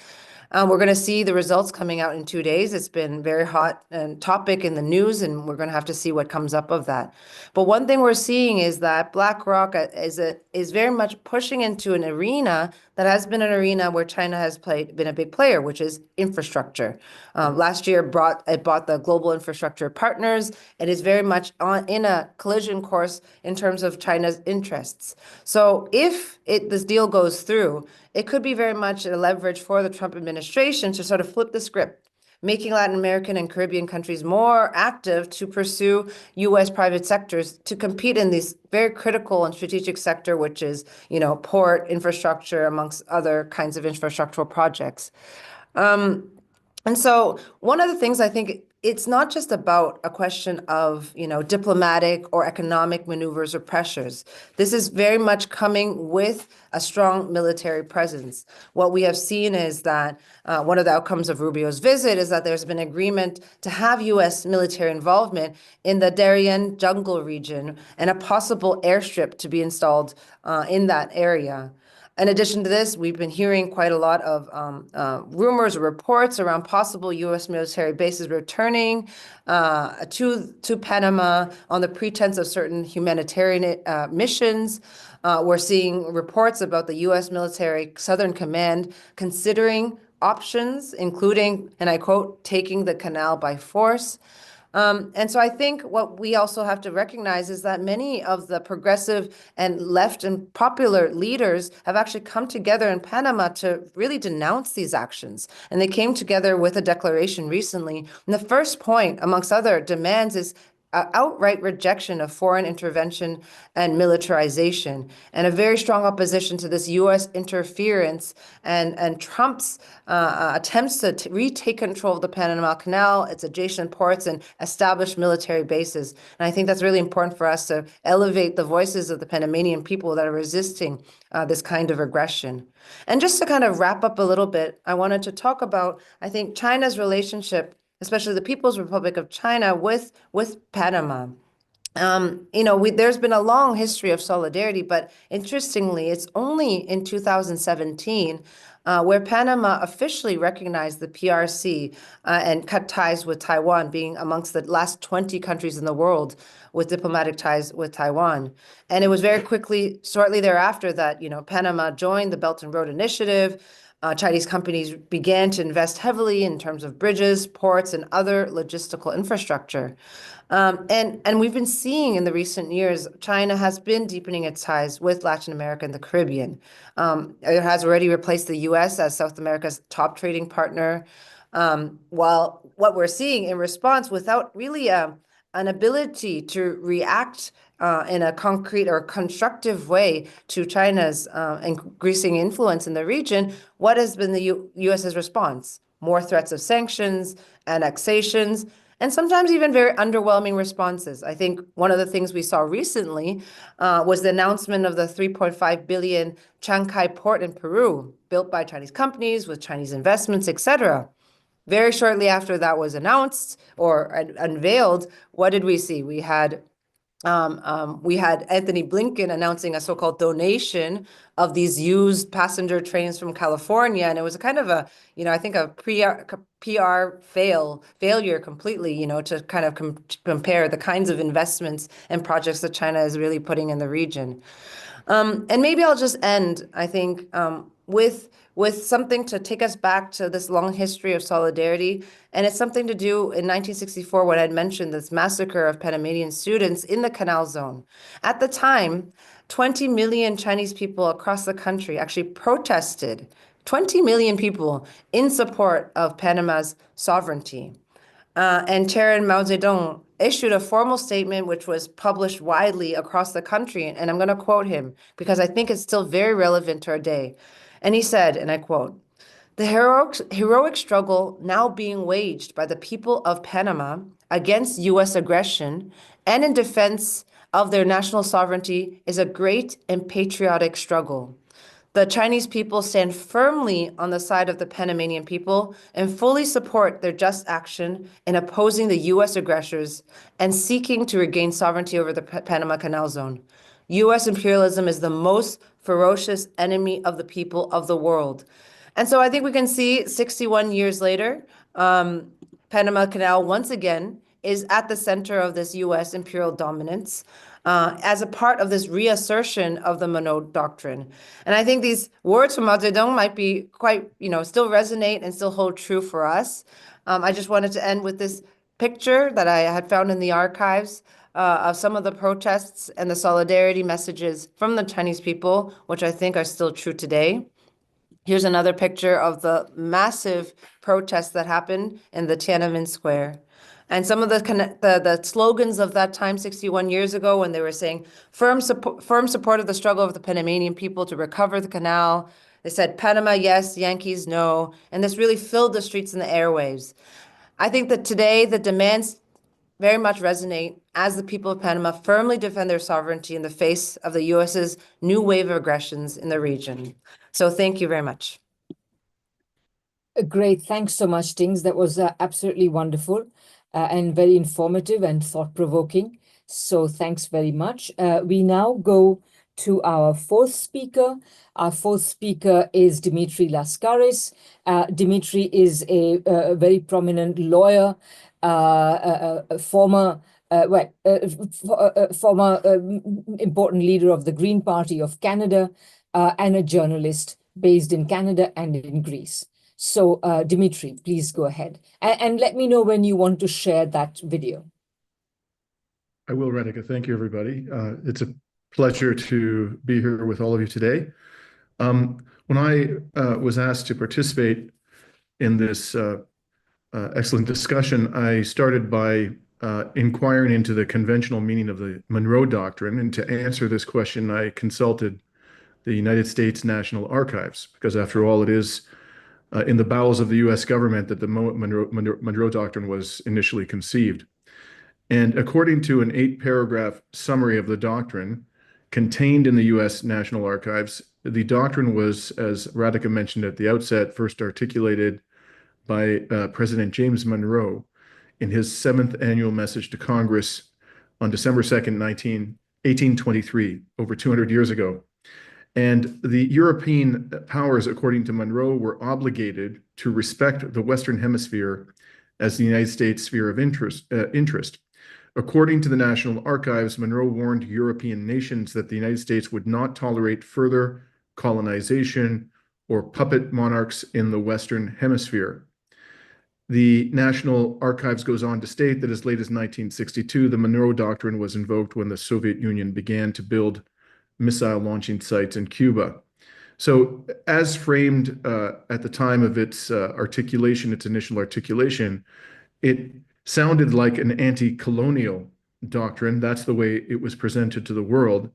We're going to see the results coming out in 2 days. It's been very hot and topic in the news, and we're going to have to see what comes up of that. But one thing we're seeing is that BlackRock is very much pushing into an arena that has been an arena where China has been a big player, which is infrastructure. Last year, it bought the Global Infrastructure Partners. It is very much in a collision course in terms of China's interests. So if this deal goes through, it could be very much a leverage for the Trump administration to sort of flip the script, making Latin American and Caribbean countries more active to pursue U.S. private sectors to compete in this very critical and strategic sector, which is, port infrastructure, amongst other kinds of infrastructural projects. And so one of the things I think, it's not just about a question of, diplomatic or economic maneuvers or pressures. This is very much coming with a strong military presence. What we have seen is that one of the outcomes of Rubio's visit is that there's been agreement to have U.S. military involvement in the Darien jungle region and a possible airstrip to be installed in that area. In addition to this, we've been hearing quite a lot of rumors or reports around possible U.S. military bases returning to Panama on the pretense of certain humanitarian missions. We're seeing reports about the U.S. military Southern Command considering options, including, and I quote, taking the canal by force. And so I think what we also have to recognize is that many of the progressive and left and popular leaders have actually come together in Panama to really denounce these actions. And they came together with a declaration recently. And the first point, amongst other demands, is outright rejection of foreign intervention and militarization, and a very strong opposition to this U.S. interference and Trump's attempts to retake control of the Panama Canal, its adjacent ports, and establish military bases. And I think that's really important for us to elevate the voices of the Panamanian people that are resisting this kind of aggression. And just to kind of wrap up a little bit, I wanted to talk about, I think, China's relationship, especially the People's Republic of China, with Panama. There's been a long history of solidarity, but interestingly, it's only in 2017 where Panama officially recognized the PRC and cut ties with Taiwan, being amongst the last 20 countries in the world with diplomatic ties with Taiwan. And it was very quickly, shortly thereafter, that Panama joined the Belt and Road Initiative. Chinese companies began to invest heavily in terms of bridges, ports, and other logistical infrastructure. And we've been seeing in the recent years, China has been deepening its ties with Latin America and the Caribbean. It has already replaced the U.S. as South America's top trading partner. While what we're seeing in response, without really an ability to react in a concrete or constructive way to China's increasing influence in the region, what has been the U.S.'s response? More threats of sanctions, annexations, and sometimes even very underwhelming responses. I think one of the things we saw recently was the announcement of the $3.5 billion Chancay port in Peru, built by Chinese companies with Chinese investments, etc. Very shortly after that was announced or unveiled, what did we see? We had Anthony Blinken announcing a so-called donation of these used passenger trains from California. And it was a kind of a, I think a PR failure completely, to kind of compare the kinds of investments and projects that China is really putting in the region. And maybe I'll just end, I think, with something to take us back to this long history of solidarity. And it's something to do in 1964 when I'd mentioned this massacre of Panamanian students in the Canal Zone. At the time, 20 million Chinese people across the country actually protested, 20 million people in support of Panama's sovereignty. And Chairman Mao Zedong issued a formal statement which was published widely across the country. And I'm going to quote him because I think it's still very relevant to our day. And he said, and I quote, "The heroic struggle now being waged by the people of Panama against U.S. aggression and in defense of their national sovereignty is a great and patriotic struggle. The Chinese people stand firmly on the side of the Panamanian people and fully support their just action in opposing the U.S. aggressors and seeking to regain sovereignty over the Panama Canal Zone. U.S. imperialism is the most ferocious enemy of the people of the world." And so I think we can see 61 years later, Panama Canal once again is at the center of this U.S. imperial dominance. As a part of this reassertion of the Monroe Doctrine. And I think these words from Mao Zedong might be quite, still resonate and still hold true for us. I just wanted to end with this picture that I had found in the archives of some of the protests and the solidarity messages from the Chinese people, which I think are still true today. Here's another picture of the massive protests that happened in the Tiananmen Square. And some of the slogans of that time, 61 years ago, when they were saying firm support of the struggle of the Panamanian people to recover the canal. They said, "Panama, yes, Yankees, no." And this really filled the streets and the airwaves. I think that today the demands very much resonate as the people of Panama firmly defend their sovereignty in the face of the U.S.'s new wave of aggressions in the region. So thank you very much. Great. Thanks so much, Tings. That was absolutely wonderful and very informative and thought-provoking. So thanks very much. We now go to our fourth speaker. Our fourth speaker is Dimitri Lascaris. Dimitri is a very prominent lawyer, former important leader of the Green Party of Canada, and a journalist based in Canada and in Greece. So, Dimitri, please go ahead. And let me know when you want to share that video. I will, Radhika. Thank you, everybody. It's a pleasure to be here with all of you today. When I was asked to participate in this excellent discussion, I started by inquiring into the conventional meaning of the Monroe Doctrine. And to answer this question, I consulted the United States National Archives, because after all, it is in the bowels of the U.S. government that the Monroe Doctrine was initially conceived. And according to an 8-paragraph summary of the doctrine contained in the U.S. National Archives, the doctrine was, as Radhika mentioned at the outset, first articulated by President James Monroe in his 7th annual message to Congress on December 2nd, 1823, over 200 years ago. And the European powers, according to Monroe, were obligated to respect the Western Hemisphere as the United States sphere of interest. According to the National Archives, Monroe warned European nations that the United States would not tolerate further colonization or puppet monarchs in the Western Hemisphere. The National Archives goes on to state that as late as 1962, the Monroe Doctrine was invoked when the Soviet Union began to build missile launching sites in Cuba. So as framed at the time of its articulation, its initial articulation, it sounded like an anti-colonial doctrine. That's the way it was presented to the world,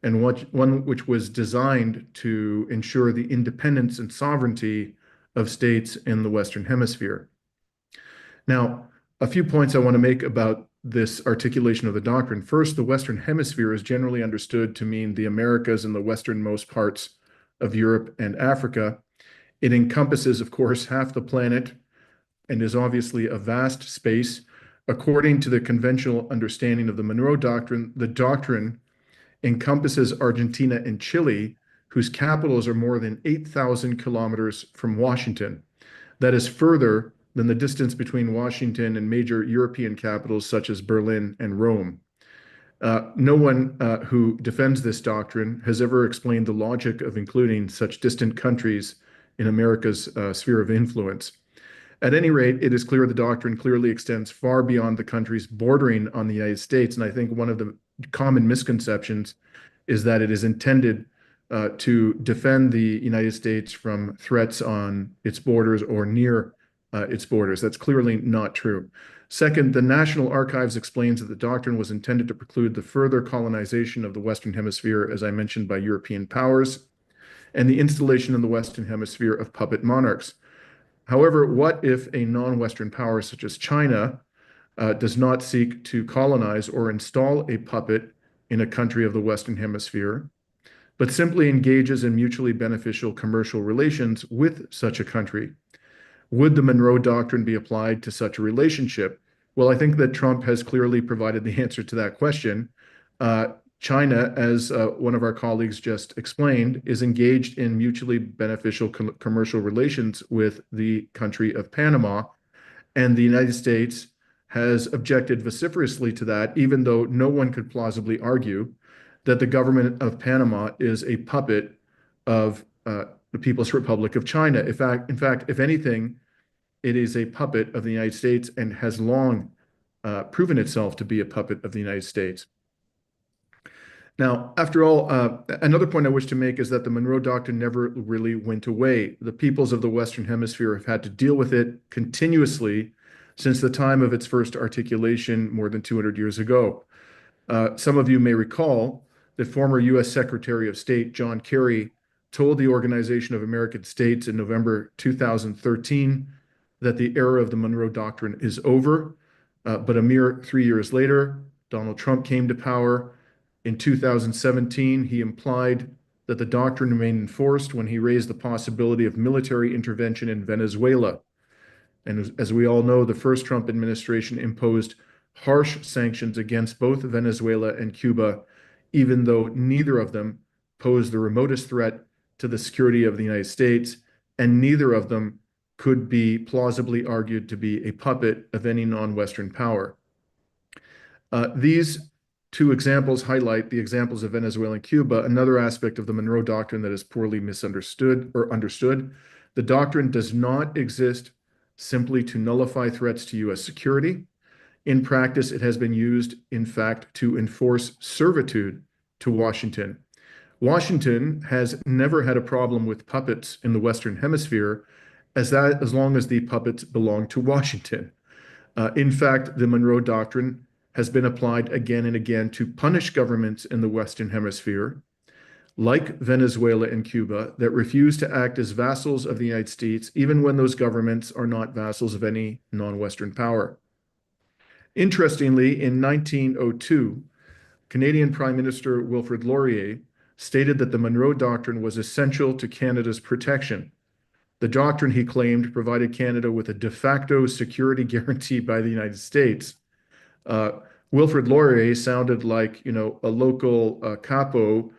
and one which was designed to ensure the independence and sovereignty of states in the Western Hemisphere. Now, a few points I want to make about this articulation of the doctrine. First, the Western Hemisphere is generally understood to mean the Americas and the westernmost parts of Europe and Africa. It encompasses, of course, half the planet and is obviously a vast space. According to the conventional understanding of the Monroe Doctrine, the doctrine encompasses Argentina and Chile, whose capitals are more than 8,000 kilometers from Washington. That is further than the distance between Washington and major European capitals such as Berlin and Rome. No one who defends this doctrine has ever explained the logic of including such distant countries in America's sphere of influence. At any rate, it is clear the doctrine clearly extends far beyond the countries bordering on the United States. And I think one of the common misconceptions is that it is intended to defend the United States from threats on its borders or near its borders. That's clearly not true. Second, the National Archives explains that the doctrine was intended to preclude the further colonization of the Western Hemisphere, as I mentioned, by European powers, and the installation in the Western Hemisphere of puppet monarchs. However, what if a non-Western power such as China does not seek to colonize or install a puppet in a country of the Western Hemisphere, but simply engages in mutually beneficial commercial relations with such a country? Would the Monroe Doctrine be applied to such a relationship? Well, I think that Trump has clearly provided the answer to that question. China, as one of our colleagues just explained, is engaged in mutually beneficial commercial relations with the country of Panama, and the United States has objected vociferously to that, even though no one could plausibly argue that the government of Panama is a puppet of the People's Republic of China. In fact, if anything, it is a puppet of the United States and has long proven itself to be a puppet of the United States. Now, after all, another point I wish to make is that the Monroe Doctrine never really went away. The peoples of the Western Hemisphere have had to deal with it continuously since the time of its first articulation more than 200 years ago. Some of you may recall that former U.S. Secretary of State John Kerry told the Organization of American States in November 2013 that the era of the Monroe Doctrine is over. But a mere 3 years later, Donald Trump came to power. In 2017, he implied that the doctrine remained enforced when he raised the possibility of military intervention in Venezuela. And as we all know, the first Trump administration imposed harsh sanctions against both Venezuela and Cuba, even though neither of them posed the remotest threat to the security of the United States, and neither of them could be plausibly argued to be a puppet of any non-Western power. These two examples highlight the examples of Venezuela and Cuba, another aspect of the Monroe Doctrine that is poorly misunderstood or understood. The doctrine does not exist simply to nullify threats to U.S. security. In practice, it has been used, in fact, to enforce servitude to Washington. Washington has never had a problem with puppets in the Western Hemisphere as long as the puppets belong to Washington. In fact, the Monroe Doctrine has been applied again and again to punish governments in the Western Hemisphere, like Venezuela and Cuba, that refuse to act as vassals of the United States, even when those governments are not vassals of any non-Western power. Interestingly, in 1902, Canadian Prime Minister Wilfrid Laurier stated that the Monroe Doctrine was essential to Canada's protection. The doctrine, he claimed, provided Canada with a de facto security guarantee by the United States. Wilfrid Laurier sounded like, a local capo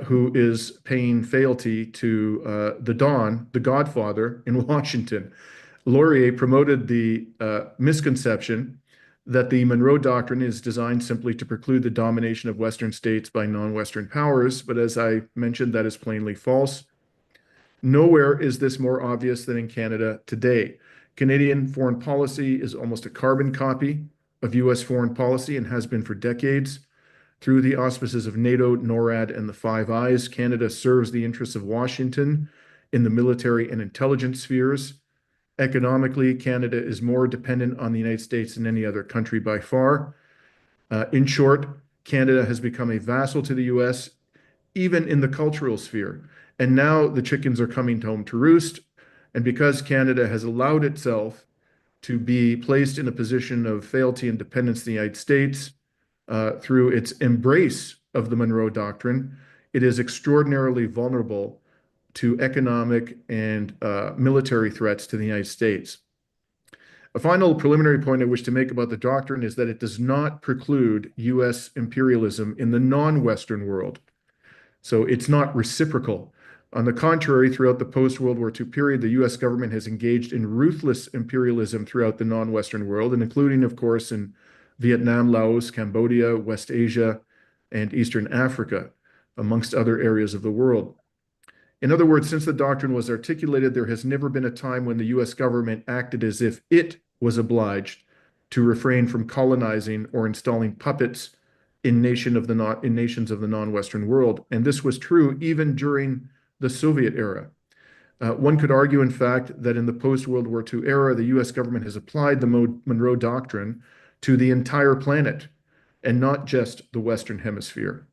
who is paying fealty to the Don, the Godfather in Washington. Laurier promoted the misconception that the Monroe Doctrine is designed simply to preclude the domination of Western states by non-Western powers, but as I mentioned, that is plainly false. Nowhere is this more obvious than in Canada today. Canadian foreign policy is almost a carbon copy of U.S. foreign policy and has been for decades. Through the auspices of NATO, NORAD, and the Five Eyes, Canada serves the interests of Washington in the military and intelligence spheres. Economically, Canada is more dependent on the United States than any other country by far. In short, Canada has become a vassal to the U.S., even in the cultural sphere. And now the chickens are coming home to roost. And because Canada has allowed itself to be placed in a position of fealty and dependence to the United States through its embrace of the Monroe Doctrine, it is extraordinarily vulnerable to economic and military threats to the United States. A final preliminary point I wish to make about the doctrine is that it does not preclude U.S. imperialism in the non-Western world. So it's not reciprocal. On the contrary, throughout the post-World War II period, the U.S. government has engaged in ruthless imperialism throughout the non-Western world, and including, of course, in Vietnam, Laos, Cambodia, West Asia, and Eastern Africa, amongst other areas of the world. In other words, since the doctrine was articulated, there has never been a time when the US government acted as if it was obliged to refrain from colonizing or installing puppets in nations of the non-Western world. And this was true even during the Soviet era. One could argue, in fact, that in the post-World War II era, the US government has applied the Monroe Doctrine to the entire planet and not just the Western Hemisphere.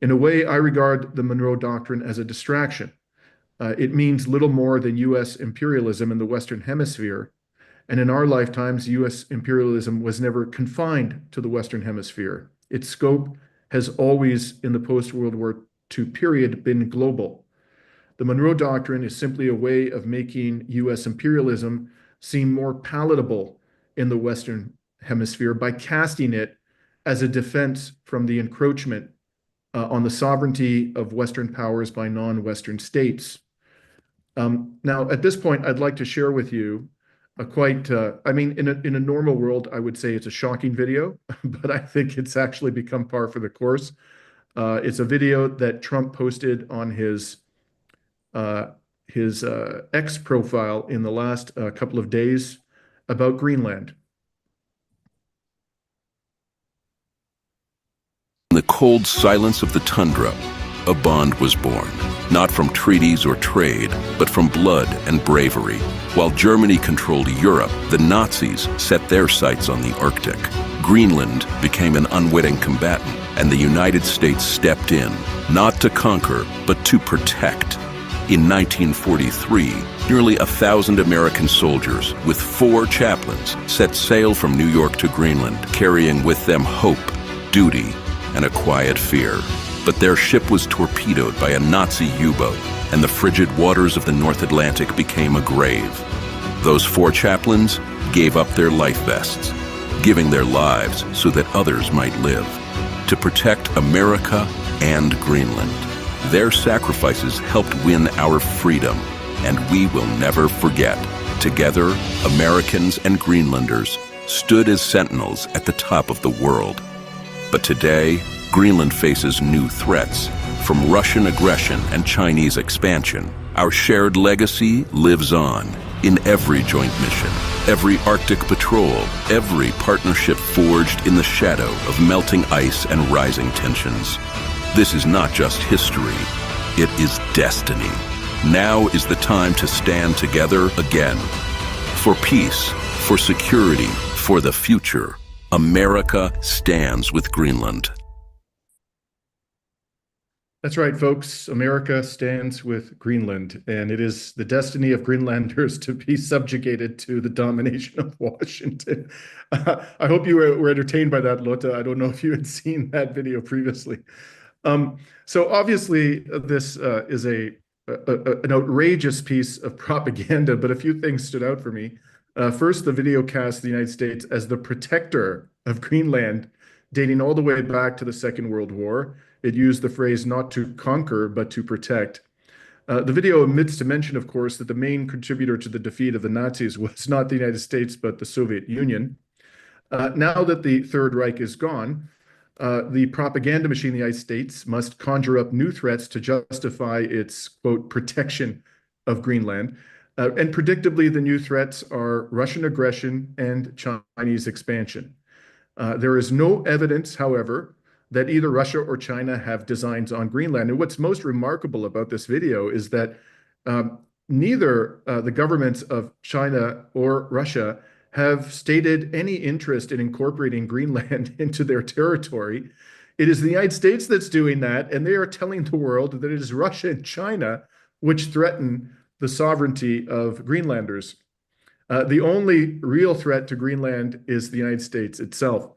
In a way, I regard the Monroe Doctrine as a distraction. It means little more than US imperialism in the Western Hemisphere. And in our lifetimes, US imperialism was never confined to the Western Hemisphere. Its scope has always, in the post-World War II period, been global. The Monroe Doctrine is simply a way of making US imperialism seem more palatable in the Western Hemisphere by casting it as a defense from the encroachment on the sovereignty of Western powers by non-Western states. Now, at this point, I'd like to share with you a quite, in a normal world, I would say it's a shocking video, but I think it's actually become par for the course. It's a video that Trump posted on his X profile in the last couple of days about Greenland. In the cold silence of the tundra, a bond was born, not from treaties or trade, but from blood and bravery. While Germany controlled Europe, the Nazis set their sights on the Arctic. Greenland became an unwitting combatant, and the United States stepped in, not to conquer, but to protect. In 1943, nearly 1,000 American soldiers with 4 chaplains set sail from New York to Greenland, carrying with them hope, duty, and a quiet fear. But their ship was torpedoed by a Nazi U-boat, and the frigid waters of the North Atlantic became a grave. Those 4 chaplains gave up their life vests, giving their lives so that others might live, to protect America and Greenland. Their sacrifices helped win our freedom, and we will never forget. Together, Americans and Greenlanders stood as sentinels at the top of the world. But today, Greenland faces new threats from Russian aggression and Chinese expansion. Our shared legacy lives on in every joint mission, every Arctic patrol, every partnership forged in the shadow of melting ice and rising tensions. This is not just history, it is destiny. Now is the time to stand together again. For peace, for security, for the future, America stands with Greenland. That's right, folks. America stands with Greenland, and it is the destiny of Greenlanders to be subjugated to the domination of Washington. I hope you were entertained by that, Lotte. I don't know if you had seen that video previously. So obviously, this is an outrageous piece of propaganda, but a few things stood out for me. First, the video cast the United States as the protector of Greenland, dating all the way back to the Second World War. It used the phrase not to conquer, but to protect. The video omits to mention, of course, that the main contributor to the defeat of the Nazis was not the United States, but the Soviet Union. Now that the Third Reich is gone, the propaganda machine in the United States must conjure up new threats to justify its, quote, protection of Greenland. And predictably, the new threats are Russian aggression and Chinese expansion. There is no evidence, however, that either Russia or China have designs on Greenland. And what's most remarkable about this video is that neither the governments of China or Russia have stated any interest in incorporating Greenland into their territory. It is the United States that's doing that, and they are telling the world that it is Russia and China which threaten the sovereignty of Greenlanders. The only real threat to Greenland is the United States itself.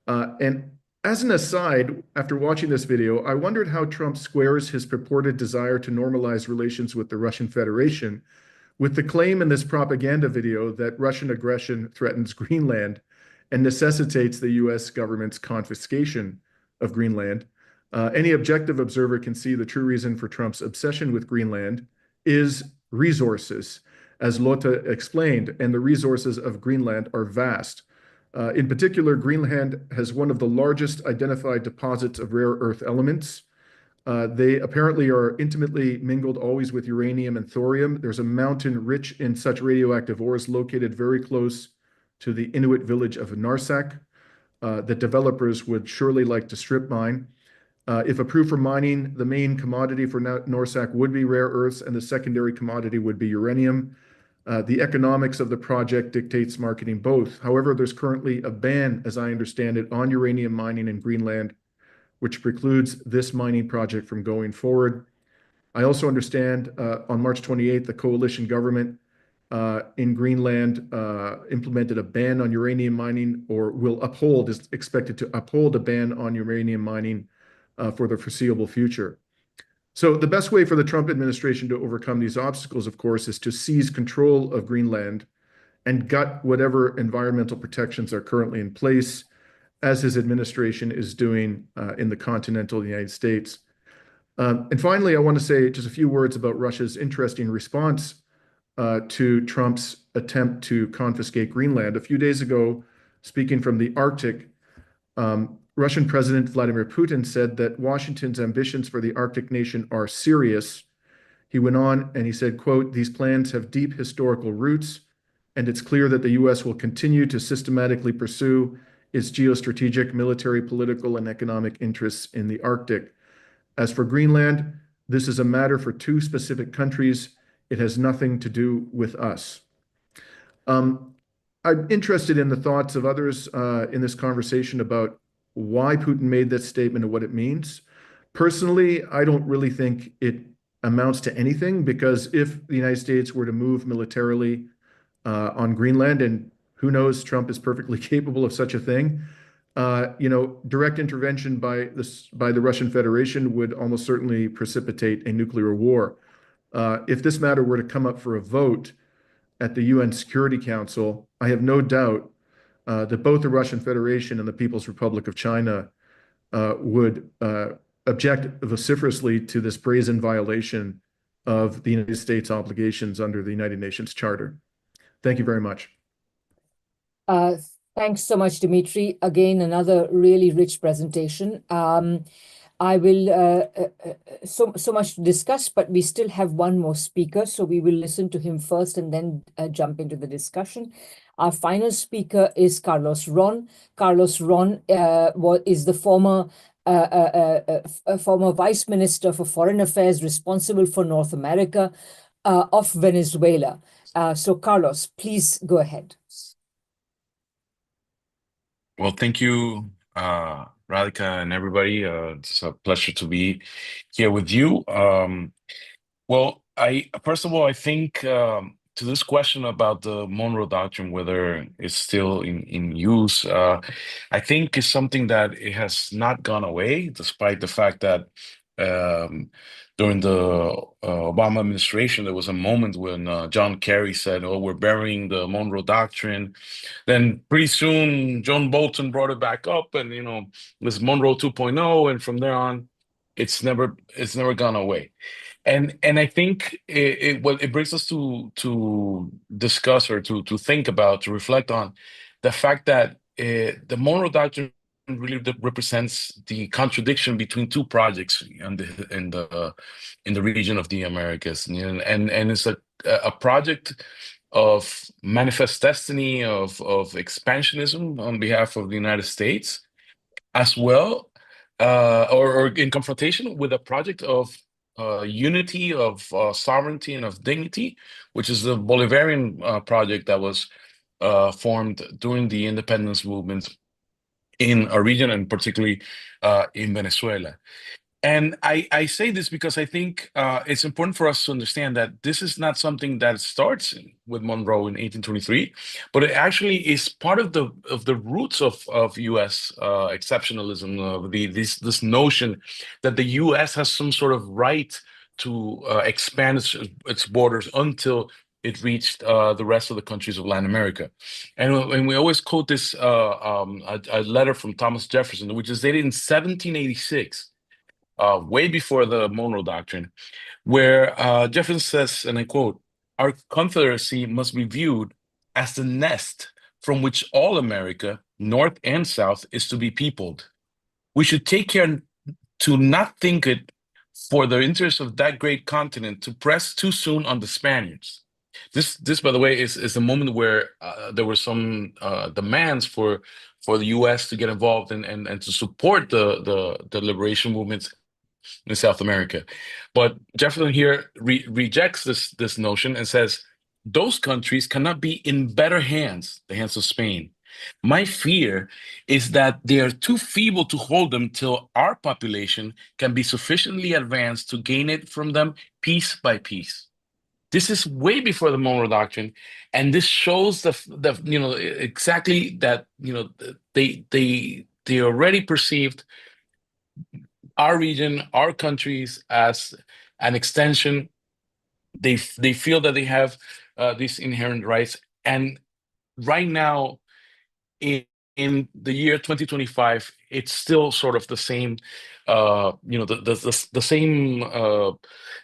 And as an aside, after watching this video, I wondered how Trump squares his purported desire to normalize relations with the Russian Federation with the claim in this propaganda video that Russian aggression threatens Greenland and necessitates the US government's confiscation of Greenland. Any objective observer can see the true reason for Trump's obsession with Greenland is resources, as Lotte explained, and the resources of Greenland are vast. In particular, Greenland has one of the largest identified deposits of rare earth elements. They apparently are intimately mingled always with uranium and thorium. There's a mountain rich in such radioactive ores located very close to the Inuit village of Narsak that developers would surely like to strip mine. If approved for mining, the main commodity for Narsak would be rare earths, and the secondary commodity would be uranium. The economics of the project dictates marketing both. However, there's currently a ban, as I understand it, on uranium mining in Greenland, which precludes this mining project from going forward. I also understand on March 28th, the coalition government in Greenland implemented a ban on uranium mining, or is expected to uphold a ban on uranium mining for the foreseeable future. So the best way for the Trump administration to overcome these obstacles, of course, is to seize control of Greenland and gut whatever environmental protections are currently in place, as his administration is doing in the continental United States. And finally, I want to say just a few words about Russia's interesting response to Trump's attempt to confiscate Greenland. A few days ago, speaking from the Arctic, Russian President Vladimir Putin said that Washington's ambitions for the Arctic nation are serious. He went on and he said, quote, "These plans have deep historical roots, and it's clear that the U.S. will continue to systematically pursue its geostrategic, military, political, and economic interests in the Arctic. As for Greenland, this is a matter for two specific countries. It has nothing to do with us." I'm interested in the thoughts of others in this conversation about why Putin made that statement and what it means. Personally, I don't really think it amounts to anything, because if the United States were to move militarily on Greenland, and who knows, Trump is perfectly capable of such a thing, direct intervention by the Russian Federation would almost certainly precipitate a nuclear war. If this matter were to come up for a vote at the UN Security Council, I have no doubt that both the Russian Federation and the People's Republic of China would object vociferously to this brazen violation of the United States obligations under the United Nations Charter. Thank you very much. Thanks so much, Dimitri. Again, another really rich presentation. I will so much to discuss, but we still have one more speaker, so we will listen to him first and then jump into the discussion. Our final speaker is Carlos Ron. Carlos Ron is the former Vice Minister for Foreign Affairs responsible for North America of Venezuela. So Carlos, please go ahead. Well, thank you, Radhika and everybody. It's a pleasure to be here with you. Well, first of all, I think to this question about the Monroe Doctrine, whether it's still in use, I think is something that it has not gone away, despite the fact that during the Obama administration, there was a moment when John Kerry said, "Oh, we're burying the Monroe Doctrine." Then pretty soon, John Bolton brought it back up, and this Monroe 2.0, and from there on, it's never gone away. And I think it brings us to discuss, or to think about, to reflect on the fact that the Monroe Doctrine really represents the contradiction between two projects in the region of the Americas, and it's a project of manifest destiny of expansionism on behalf of the United States, as well, or in confrontation with a project of unity, of sovereignty, and of dignity, which is the Bolivarian project that was formed during the independence movement in a region, and particularly in Venezuela. And I say this because I think it's important for us to understand that this is not something that starts with Monroe in 1823, but it actually is part of the roots of U.S. exceptionalism, of this notion that the U.S. has some sort of right to expand its borders until it reached the rest of the countries of Latin America. And we always quote this a letter from Thomas Jefferson, which is dated in 1786. Way before the Monroe Doctrine, where Jefferson says, and I quote, "Our confederacy must be viewed as the nest from which all America, North and South, is to be peopled. We should take care to not think it for the interest of that great continent to press too soon on the Spaniards. This, by the way, is a moment where there were some demands for the U.S. to get involved and to support the liberation movements in South America. But Jefferson here rejects this notion and says those countries cannot be in better hands, the hands of Spain. My fear is that they are too feeble to hold them till our population can be sufficiently advanced to gain it from them piece by piece. This is way before the Monroe Doctrine, and this shows the exactly that they already perceived our region, our countries as an extension. They feel that they have these inherent rights, and right now, in the year 2025, it's still sort of the same, the same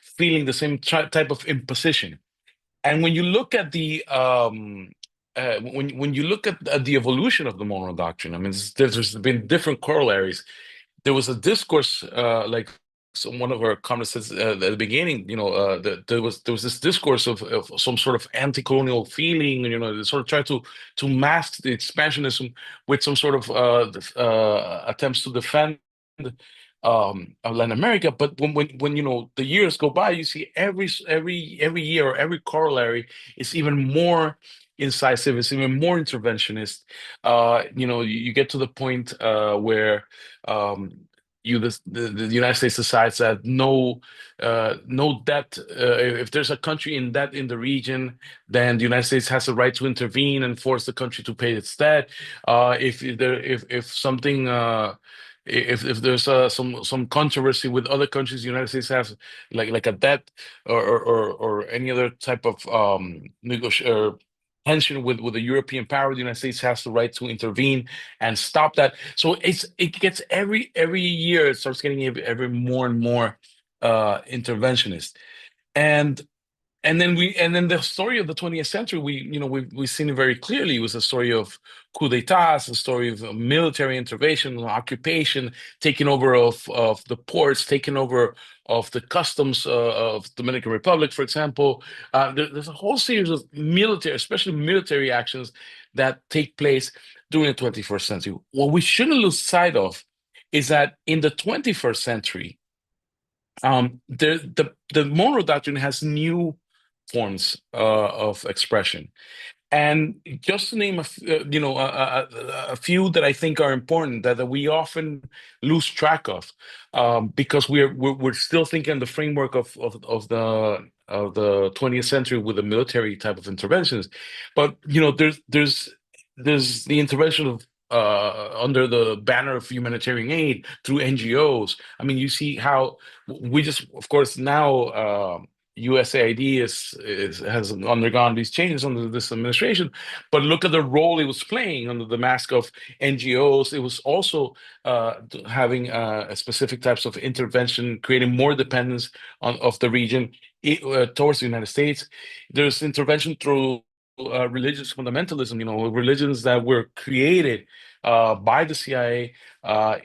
feeling, the same type of imposition. And when you look at the when you look at the evolution of the Monroe Doctrine, I mean, there's been different corollaries. There was a discourse, like one of our comments says at the beginning, there was this discourse of some sort of anti-colonial feeling, they sort of try to mask the expansionism with some sort of attempts to defend Latin America. But when the years go by, you see every year or every corollary is even more incisive, it's even more interventionist. You get to the point where the United States decides that no debt. If there's a country in debt in the region, then the United States has the right to intervene and force the country to pay its debt. If something if there's some controversy with other countries, the United States has like a debt or any other type of tension with the European power, the United States has the right to intervene and stop that. So it gets every year it starts getting every more and more interventionist, and then the story of the 20th century, we've seen it very clearly. It was a story of coup d'états, a story of military intervention, occupation, taking over of the ports, taking over of the customs of Dominican Republic, for example. There's a whole series of military, especially military actions that take place during the 21st century. What we shouldn't lose sight of is that in the 21st century, the Monroe Doctrine has new forms of expression, and just to name a few that I think are important that we often lose track of, because we're still thinking in the framework of the 20th century with the military type of interventions, but there's the intervention of under the banner of humanitarian aid through NGOs. I mean, you see how we just, of course, now USAID has undergone these changes under this administration, but look at the role it was playing under the mask of NGOs. It was also having specific types of intervention, creating more dependence of the region towards the United States. There's intervention through religious fundamentalism, religions that were created by the CIA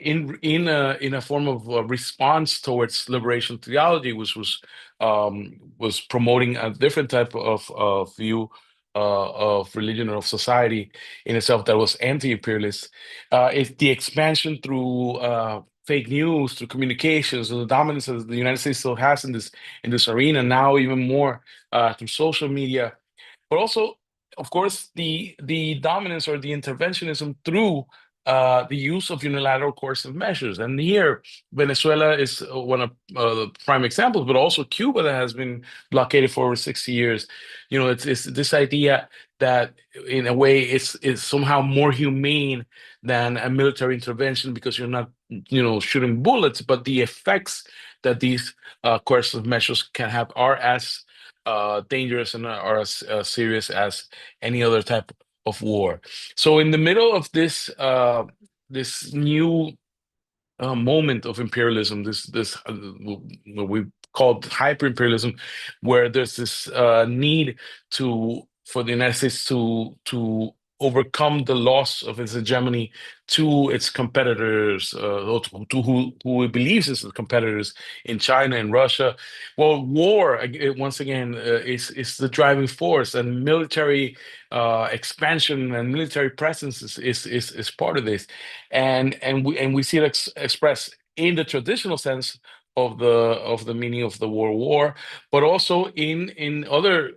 in a form of response towards liberation theology, which was promoting a different type of view of religion or of society in itself that was anti-imperialist. It's the expansion through fake news, through communications, and the dominance that the United States still has in this arena, now even more through social media, but also, of course, the dominance or the interventionism through the use of unilateral coercive measures. And here, Venezuela is one of the prime examples, but also Cuba that has been blockaded for over 60 years. It's this idea that, in a way, it's somehow more humane than a military intervention because you're not, shooting bullets, but the effects that these coercive measures can have are as dangerous and are as serious as any other type of war. So in the middle of this this new moment of imperialism, this what we called hyper-imperialism, where there's this need for the United States to overcome the loss of its hegemony to its competitors, or to who it believes is the competitors in China and Russia. Well, war, once again, is the driving force, and military expansion and military presence is part of this, and we see it expressed in the traditional sense of the meaning of the word war, but also in other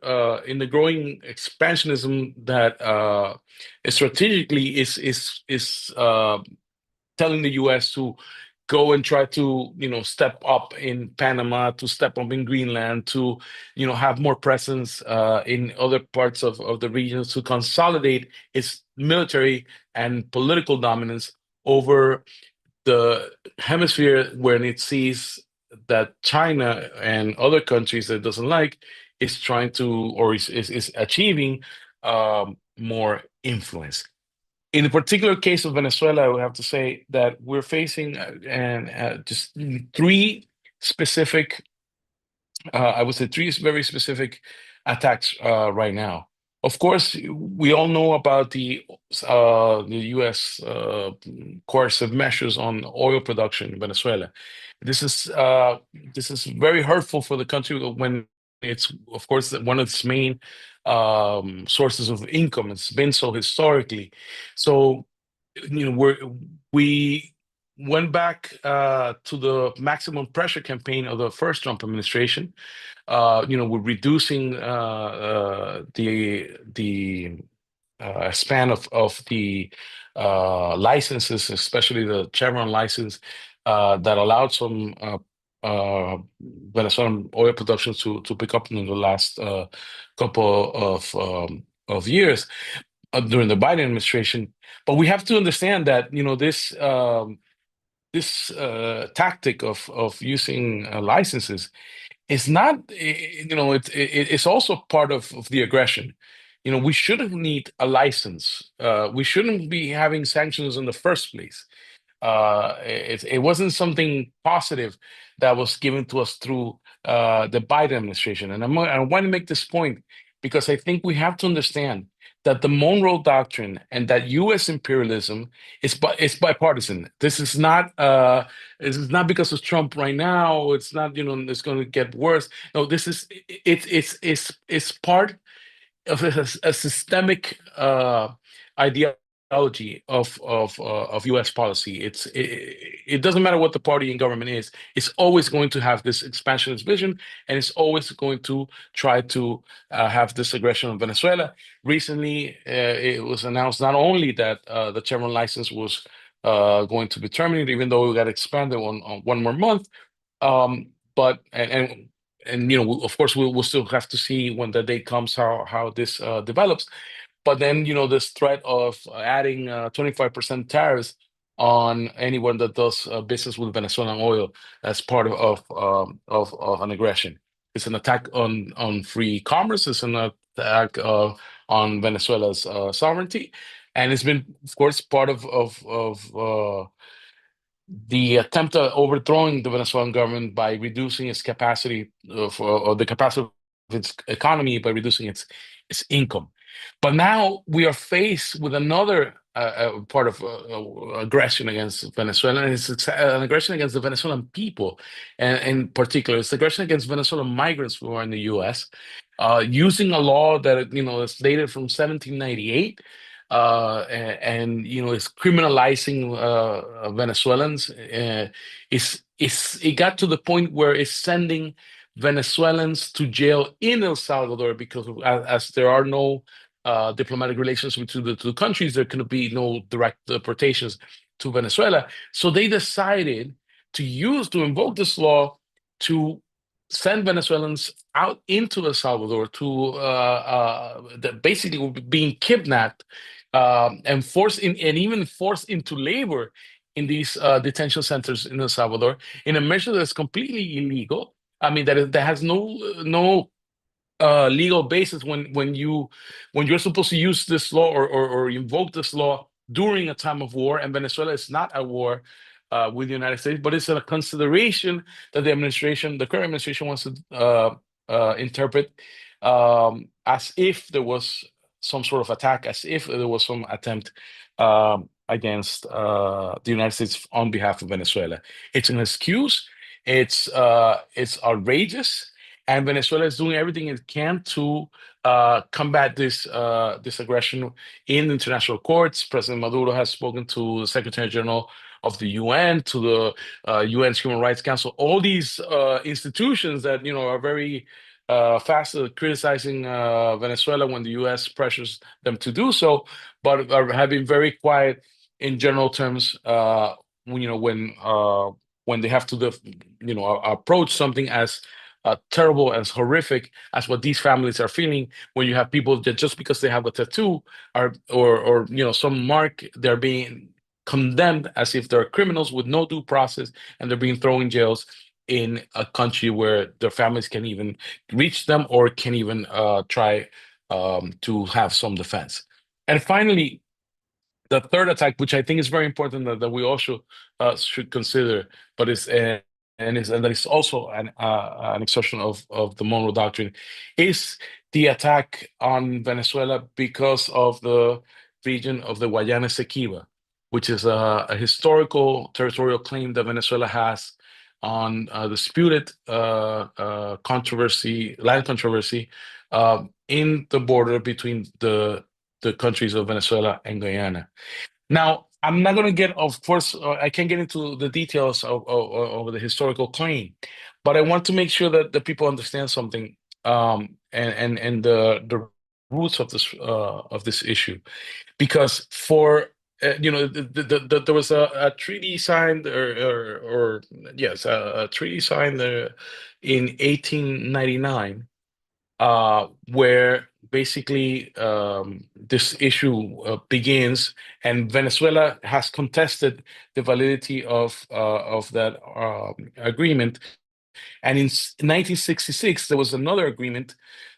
in the growing expansionism that strategically is telling the U.S. to go and try to step up in Panama, to step up in Greenland, to have more presence in other parts of the region, to consolidate its military and political dominance over the hemisphere, when it sees that China and other countries that it doesn't like is trying to, or is achieving more influence. In the particular case of Venezuela, I would have to say that we're facing just three specific, I would say three very specific attacks right now. Of course, we all know about the U.S. coercive measures on oil production in Venezuela. This is very hurtful for the country when it's, of course, one of its main sources of income. It's been so historically. So, we went back to the maximum pressure campaign of the first Trump administration. We're reducing the span of the licenses, especially the Chevron license, that allowed some Venezuelan oil production to pick up in the last couple of years during the Biden administration. But we have to understand that this tactic of using licenses is not, it's also part of the aggression. We shouldn't need a license. We shouldn't be having sanctions in the first place. It wasn't something positive that was given to us through the Biden administration. And I want to make this point because I think we have to understand that the Monroe Doctrine and that U.S. imperialism is bipartisan. This is not because of Trump right now. It's not it's going to get worse. No, this is it's part of a systemic ideology of U.S. policy. It doesn't matter what the party in government is. It's always going to have this expansionist vision, and it's always going to try to have this aggression on Venezuela. Recently, it was announced not only that the Chevron license was going to be terminated, even though it got expanded on one more month, but of course we'll still have to see when the day comes how this develops. But then, this threat of adding 25% tariffs on anyone that does business with Venezuelan oil as part of an aggression. It's an attack on free commerce. It's an attack on Venezuela's sovereignty, and it's been, of course, part of the attempt at overthrowing the Venezuelan government by reducing its capacity or the capacity of its economy by reducing its income. But now we are faced with another part of aggression against Venezuela, and it's an aggression against the Venezuelan people, and in particular, it's aggression against Venezuelan migrants who are in the U.S. Using a law that is dated from 1798, and is criminalizing Venezuelans. It got to the point where it's sending Venezuelans to jail in El Salvador because as there are no diplomatic relations between the two countries, there can be no direct deportations to Venezuela. So they decided to invoke this law to send Venezuelans out into El Salvador that basically were being kidnapped and even forced into labor in these detention centers in El Salvador in a measure that's completely illegal. I mean, that has no legal basis when you're supposed to use this law or invoke this law during a time of war, and Venezuela is not at war with the United States, but it's a consideration that the current administration wants to interpret as if there was some sort of attack, as if there was some attempt against the United States on behalf of Venezuela. It's an excuse. It's outrageous, and Venezuela is doing everything it can to combat this aggression in international courts. President Maduro has spoken to the Secretary General of the UN, to the UN's Human Rights Council. All these institutions that are very fast at criticizing Venezuela when the U.S. pressures them to do so, but have been very quiet in general terms when they have to approach something as terrible, as horrific as what these families are feeling, when you have people that just because they have a tattoo or some mark, they're being condemned as if they're criminals with no due process, and they're being thrown in jails in a country where their families can even reach them or can even try to have some defense. And finally, the third attack, which I think is very important that we also should consider, but that is also an expression of the Monroe Doctrine, is the attack on Venezuela because of the region of the Guayana Esequiba, which is a historical territorial claim that Venezuela has on disputed land controversy in the border between the countries of Venezuela and Guyana. Now, I'm not going to get, of course, I can't get into the details of the historical claim, but I want to make sure that the people understand something and the roots of this issue, because for there was a treaty signed, a treaty signed in 1899, where basically this issue begins, and Venezuela has contested the validity of that agreement. And in 1966, there was another agreement,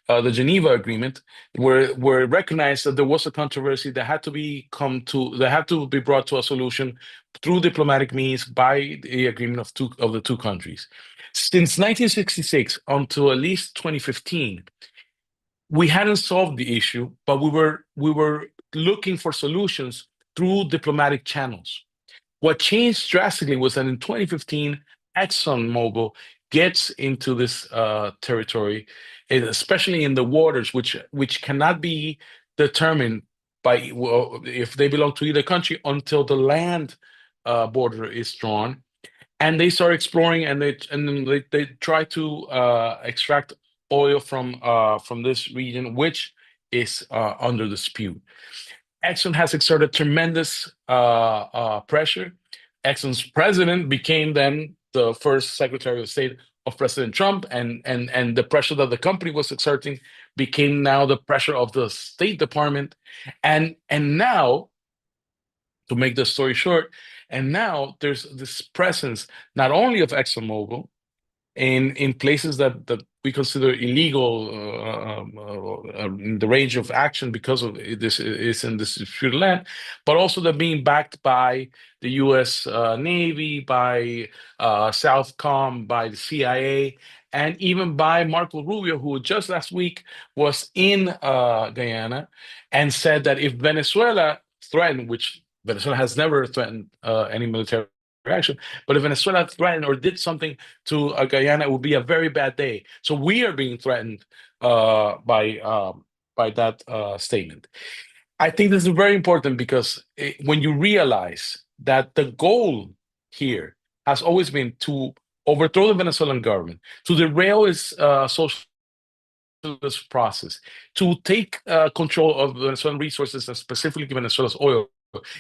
the Geneva Agreement, where it recognized that there was a controversy that had to be brought to a solution through diplomatic means by the agreement of the two countries. Since 1966 until at least 2015, we hadn't solved the issue, but we were looking for solutions through diplomatic channels. What changed drastically was that in 2015, ExxonMobil gets into this territory, especially in the waters, which cannot be determined by if they belong to either country until the land border is drawn. And they start exploring, and they try to extract oil from this region, which is under dispute. Exxon has exerted tremendous pressure. Exxon's president became then the first Secretary of State of President Trump, and the pressure that the company was exerting became now the pressure of the State Department, and now, to make the story short, and now there's this presence not only of ExxonMobil in places that we consider illegal in the range of action because of this is in this disputed land, but also they're being backed by the U.S. Navy, by Southcom, by the CIA, and even by Marco Rubio, who just last week was in Guyana and said that if Venezuela threatened, which Venezuela has never threatened any military action, but if Venezuela threatened or did something to Guyana, it would be a very bad day. So we are being threatened by that statement. I think this is very important because when you realize that the goal here has always been to overthrow the Venezuelan government, to derail its socialist process, to take control of Venezuelan resources and specifically Venezuela's oil,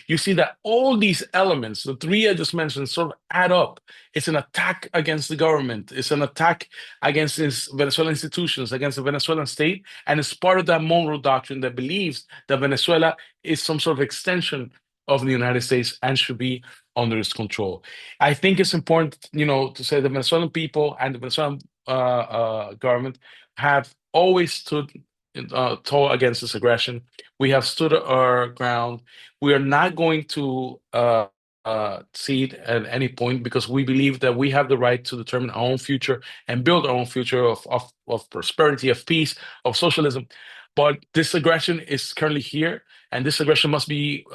you see that all these elements, the three I just mentioned, sort of add up. It's an attack against the government. It's an attack against its Venezuelan institutions, against the Venezuelan state. And it's part of that Monroe Doctrine that believes that Venezuela is some sort of extension of the United States and should be under its control. I think it's important, to say the Venezuelan people and the Venezuelan government have always stood tall against this aggression. We have stood our ground. We are not going to cede at any point because we believe that we have the right to determine our own future and build our own future of prosperity, of peace, of socialism. But this aggression is currently here, and this aggression must be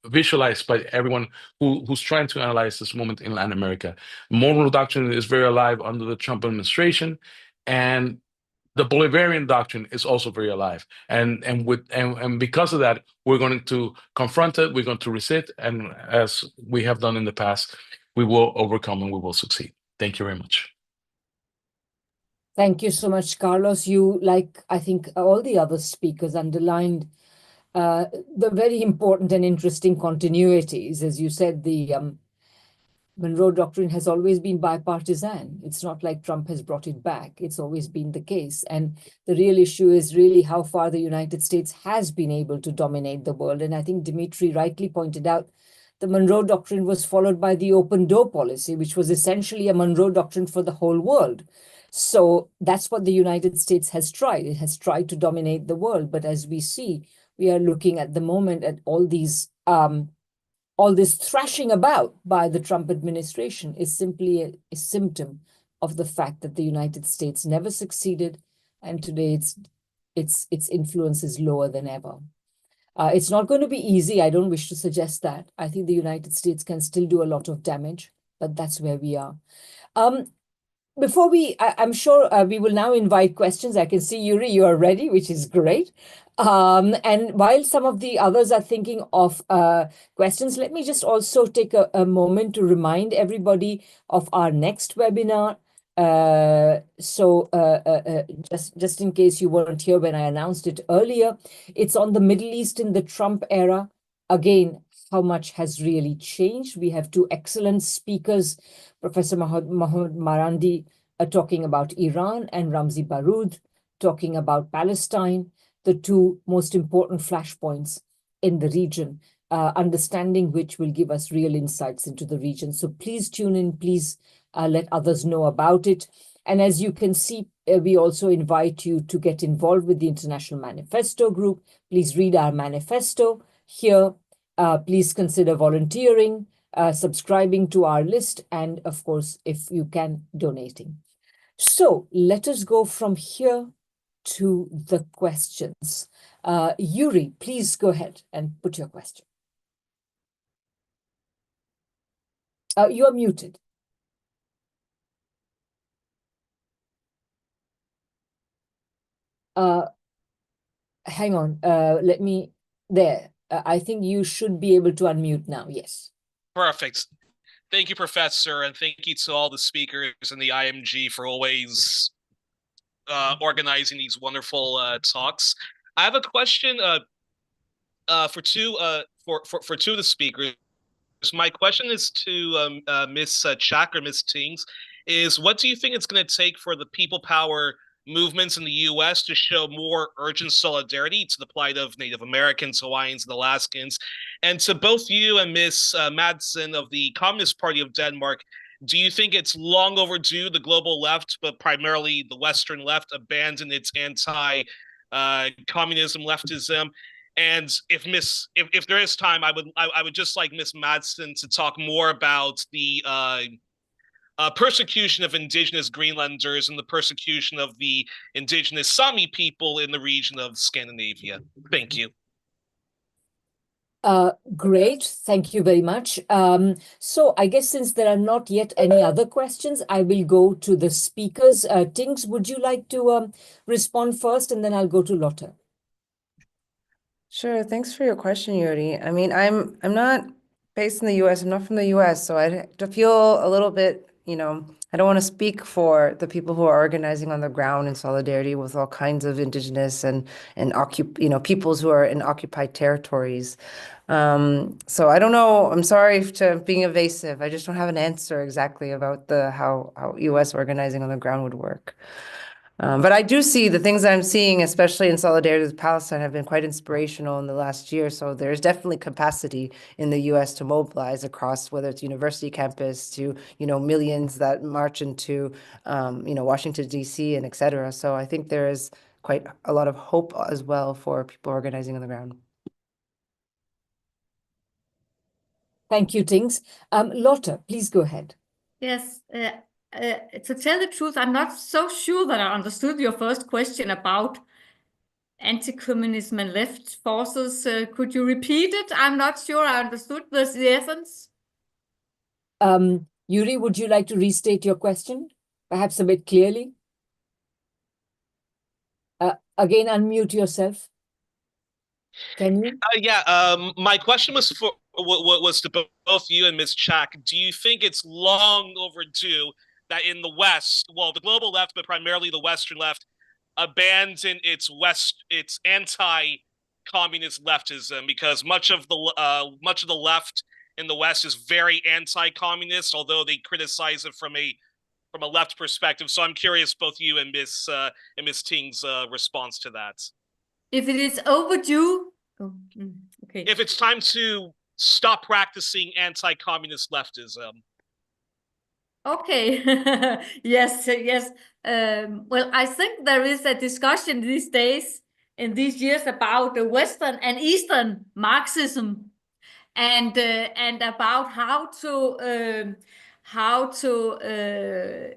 visualized by everyone who's trying to analyze this moment in Latin America. Monroe Doctrine is very alive under the Trump administration, and the Bolivarian doctrine is also very alive. And because of that, we're going to confront it, we're going to resist, and as we have done in the past, we will overcome and we will succeed. Thank you very much. Thank you so much, Carlos. You, like I think all the other speakers, underlined the very important and interesting continuities. As you said, the Monroe Doctrine has always been bipartisan. It's not like Trump has brought it back. It's always been the case. And the real issue is really how far the United States has been able to dominate the world. And I think Dimitri rightly pointed out the Monroe Doctrine was followed by the open door policy, which was essentially a Monroe Doctrine for the whole world. So that's what the United States has tried. It has tried to dominate the world. But as we see, we are looking at the moment at all this thrashing about by the Trump administration is simply a symptom of the fact that the United States never succeeded, and today its influence is lower than ever. It's not going to be easy. I don't wish to suggest that. I think the United States can still do a lot of damage, but that's where we are. Before I'm sure we will now invite questions. I can see, Yuri, you are ready, which is great. And while some of the others are thinking of questions, let me just also take a moment to remind everybody of our next webinar. Just in case you weren't here when I announced it earlier, it's on the Middle East in the Trump era. Again, how much has really changed. We have two excellent speakers, Professor Mohammed Marandi talking about Iran, and Ramzi Baroud talking about Palestine, the two most important flashpoints in the region, understanding which will give us real insights into the region. So please tune in, please let others know about it. And as you can see, we also invite you to get involved with the International Manifesto Group. Please read our manifesto here. Please consider volunteering, subscribing to our list, and of course, if you can, donating. So let us go from here to the questions. Yuri, please go ahead and put your question. You are muted. Hang on, there. I think you should be able to unmute now, yes. Perfect. Thank you, Professor, and thank you to all the speakers in the IMG for always organizing these wonderful talks. I have a question for two of the speakers. My question is to Miss Chak or Miss Tings, is what do you think it's going to take for the people power movements in the U.S. to show more urgent solidarity to the plight of Native Americans, Hawaiians, and Alaskans? And to both you and Miss Madsen of the Communist Party of Denmark, do you think it's long overdue the global left, but primarily the Western left, abandon its anti-communism leftism? And if there is time, I would just like Miss Madsen to talk more about the persecution of indigenous Greenlanders and the persecution of the indigenous Sami people in the region of Scandinavia. Thank you. Great, thank you very much. So I guess since there are not yet any other questions, I will go to the speakers. Tings, would you like to respond first, and then I'll go to Lotte? Sure, thanks for your question, Yuri. I mean, I'm not based in the US, I'm not from the US, so I feel a little bit, I don't want to speak for the people who are organizing on the ground in solidarity with all kinds of indigenous and peoples who are in occupied territories. So I don't know. I'm sorry to being evasive. I just don't have an answer exactly about how US organizing on the ground would work. But I do see the things that I'm seeing, especially in solidarity with Palestine, have been quite inspirational in the last year. So there's definitely capacity in the U.S. to mobilize across, whether it's university campus to, millions that march into, Washington, D.C. and et cetera. So I think there is quite a lot of hope as well for people organizing on the ground. Thank you, Tings. Lotte, please go ahead. Yes. To tell the truth, I'm not so sure that I understood your first question about anti-communism and left forces. Could you repeat it? I'm not sure I understood the essence. Yuri, would you like to restate your question, perhaps a bit clearly? Again, unmute yourself. Can you? My question was to both you and Ms. Chak. Do you think it's long overdue that in the West, well, the global left, but primarily the Western left, abandon its anti-communist leftism, because much of the left in the West is very anti-communist, although they criticize it from a left perspective. So I'm curious, both you and Ms. Tings' response to that. If it is overdue, okay. If it's time to stop practicing anti-communist leftism. Okay. Yes. Well, I think there is a discussion these days, in these years, about the Western and Eastern Marxism, and about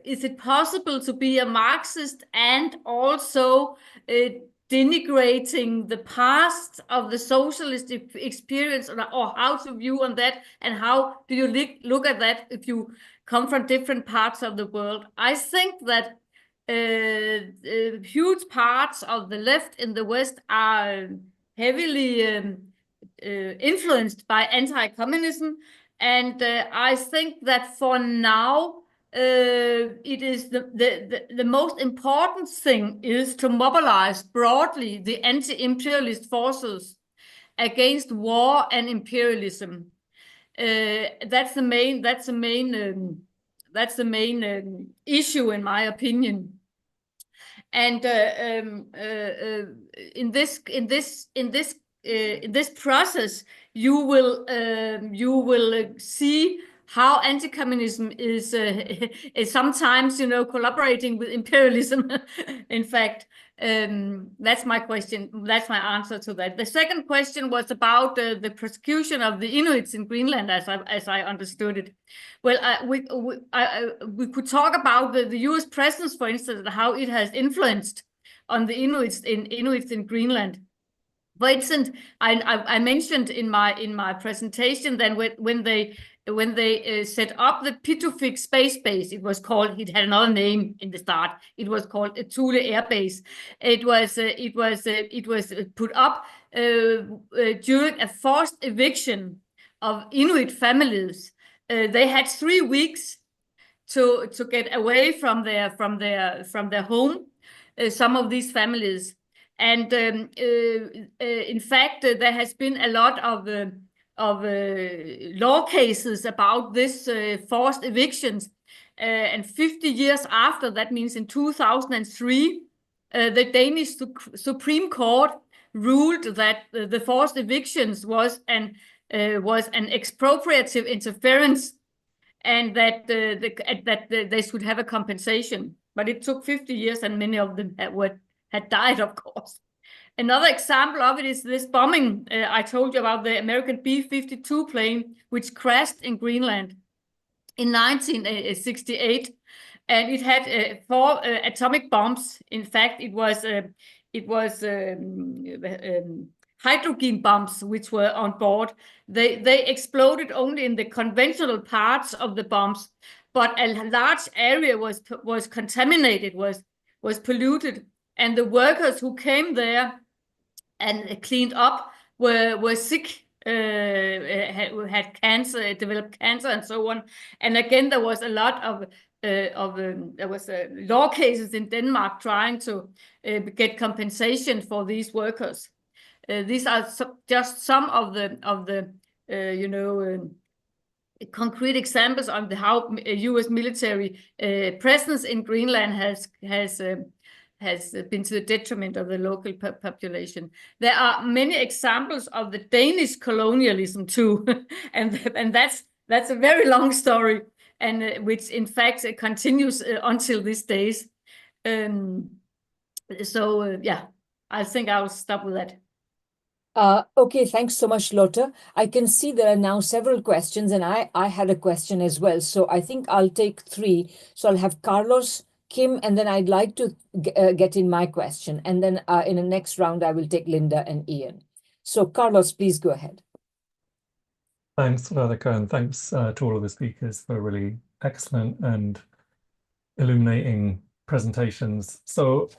is it possible to be a Marxist and also denigrating the past of the socialist experience, or how to view on that, and how do you look at that if you come from different parts of the world? I think that huge parts of the left in the West are heavily influenced by anti-communism, and I think that for now it is the most important thing is to mobilize broadly the anti-imperialist forces against war and imperialism. That's the main issue, in my opinion. And in this process, you will see how anti-communism is sometimes, collaborating with imperialism. In fact, that's my question. That's my answer to that. The second question was about the persecution of the Inuits in Greenland, as I understood it. Well, we could talk about the U.S. presence, for instance, and how it has influenced on the Inuits in Greenland. For instance, I mentioned in my presentation that when they set up the Pitufik space base, it had another name in the start. It was called Thule Air Base. It was put up during a forced eviction of Inuit families. They had 3 weeks to get away from their home. Some of these families. And in fact, there has been a lot of law cases about this forced evictions. And 50 years after, that means in 2003, the Danish Supreme Court ruled that the forced evictions was an expropriative interference, and that they should have a compensation. But it took 50 years, and many of them had died, of course. Another example of it is this bombing I told you about, the American B-52 plane, which crashed in Greenland in 1968, and it had 4 atomic bombs. In fact, it was hydrogen bombs which were on board. They exploded only in the conventional parts of the bombs, but a large area was contaminated, was polluted. And the workers who came there and cleaned up were sick, had cancer, developed cancer, and so on. And again, there was a lot of law cases in Denmark trying to get compensation for these workers. These are just some of the concrete examples of how U.S. military presence in Greenland has been to the detriment of the local population. There are many examples of the Danish colonialism too, and that's a very long story, and which in fact continues until these days. Yeah, I think I'll stop with that. Okay, thanks so much, Lotte. I can see there are now several questions, and I had a question as well. So I think I'll take 3. So I'll have Carlos, Kim, and then I'd like to get in my question. And then in the next round, I will take Linda and Ian. So Carlos, please go ahead. Thanks, Radhika, and thanks to all of the speakers for really excellent and illuminating presentations. So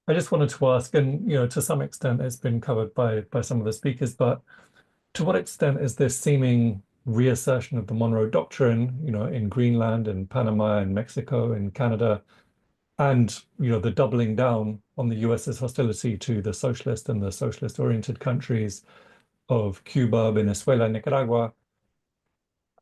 I just wanted to ask, and to some extent it's been covered by some of the speakers, but to what extent is this seeming reassertion of the Monroe Doctrine, in Greenland and Panama and Mexico and Canada, and the doubling down on the US's hostility to the socialist and the socialist-oriented countries of Cuba, Venezuela, Nicaragua,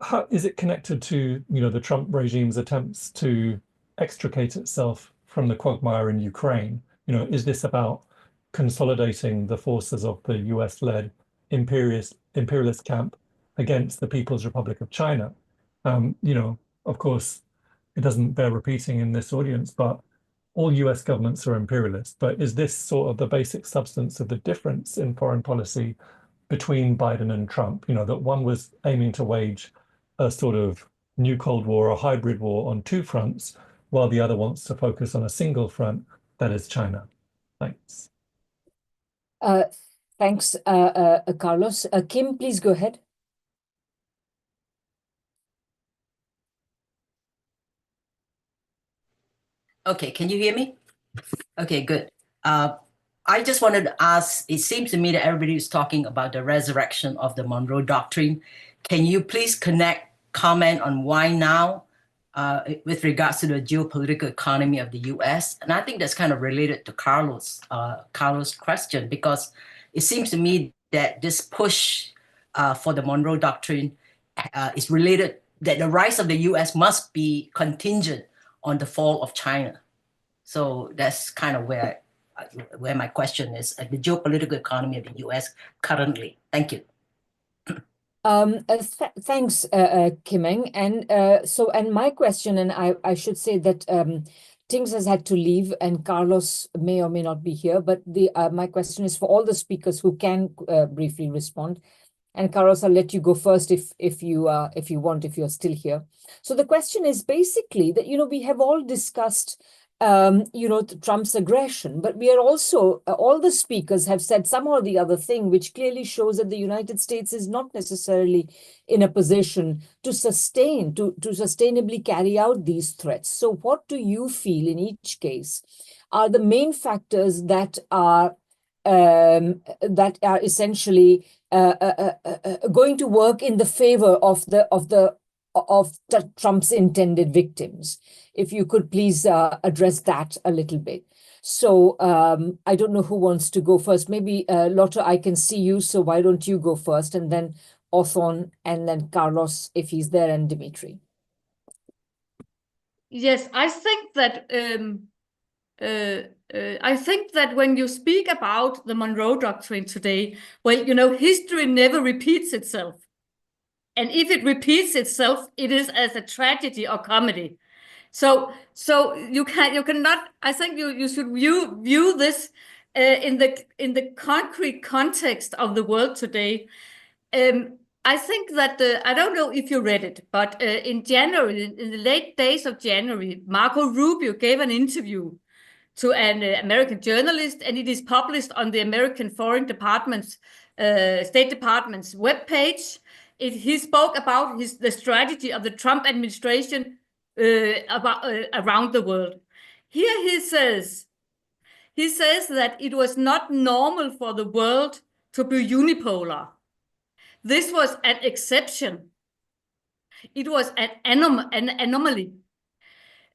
how is it connected to the Trump regime's attempts to extricate itself from the quagmire in Ukraine? Is this about consolidating the forces of the US-led imperialist camp against the People's Republic of China? Of course, it doesn't bear repeating in this audience, but all US governments are imperialist. But is this sort of the basic substance of the difference in foreign policy between Biden and Trump? That one was aiming to wage a sort of new Cold War, a hybrid war on two fronts, while the other wants to focus on a single front, that is China. Thanks. Thanks, Carlos. Kim, please go ahead. Okay, can you hear me? Okay, good. I just wanted to ask, it seems to me that everybody is talking about the resurrection of the Monroe Doctrine. Can you please comment on why now with regards to the geopolitical economy of the US? And I think that's kind of related to Carlos' question, because it seems to me that this push for the Monroe Doctrine is related, that the rise of the US must be contingent on the fall of China. So that's kind of where my question is, the geopolitical economy of the US currently. Thank you. Thanks, Kimeng. And my question, and I should say that Tings has had to leave and Carlos may or may not be here, but my question is for all the speakers who can briefly respond. And Carlos, I'll let you go first if you want, if you're still here. So the question is basically that, we have all discussed Trump's aggression, but we are also, all the speakers have said some or the other thing, which clearly shows that the United States is not necessarily in a position to sustainably carry out these threats. So what do you feel in each case are the main factors that are essentially going to work in the favor of Trump's intended victims? If you could please address that a little bit. So I don't know who wants to go first. Maybe Lotte, I can see you, so why don't you go first, and then Othón, and then Carlos, if he's there, and Dimitri. Yes, I think that when you speak about the Monroe Doctrine today, well, history never repeats itself. And if it repeats itself, it is as a tragedy or comedy. So you cannot. I think you should view this in the concrete context of the world today. I think that I don't know if you read it, but in January, in the late days of January, Marco Rubio gave an interview to an American journalist, and it is published on the American Foreign Department's State Department's webpage. He spoke about the strategy of the Trump administration around the world. Here he says that it was not normal for the world to be unipolar. This was an exception. It was an anomaly.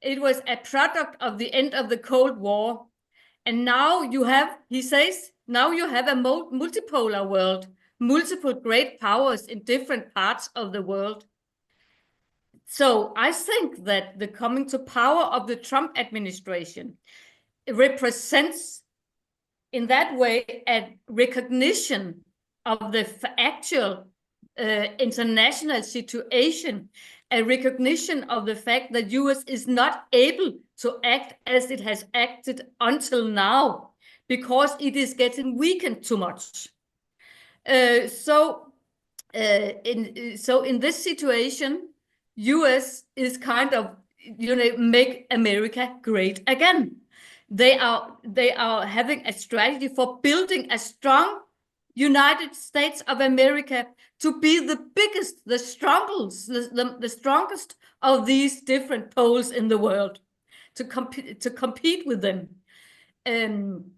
It was a product of the end of the Cold War. And now you have, he says, now you have a multipolar world, multiple great powers in different parts of the world. So I think that the coming to power of the Trump administration represents in that way a recognition of the actual international situation, a recognition of the fact that US is not able to act as it has acted until now because it is getting weakened too much. So in this situation, US is kind of, make America great again. They are having a strategy for building a strong United States of America to be the biggest, the strongest of these different poles in the world, to compete with them. And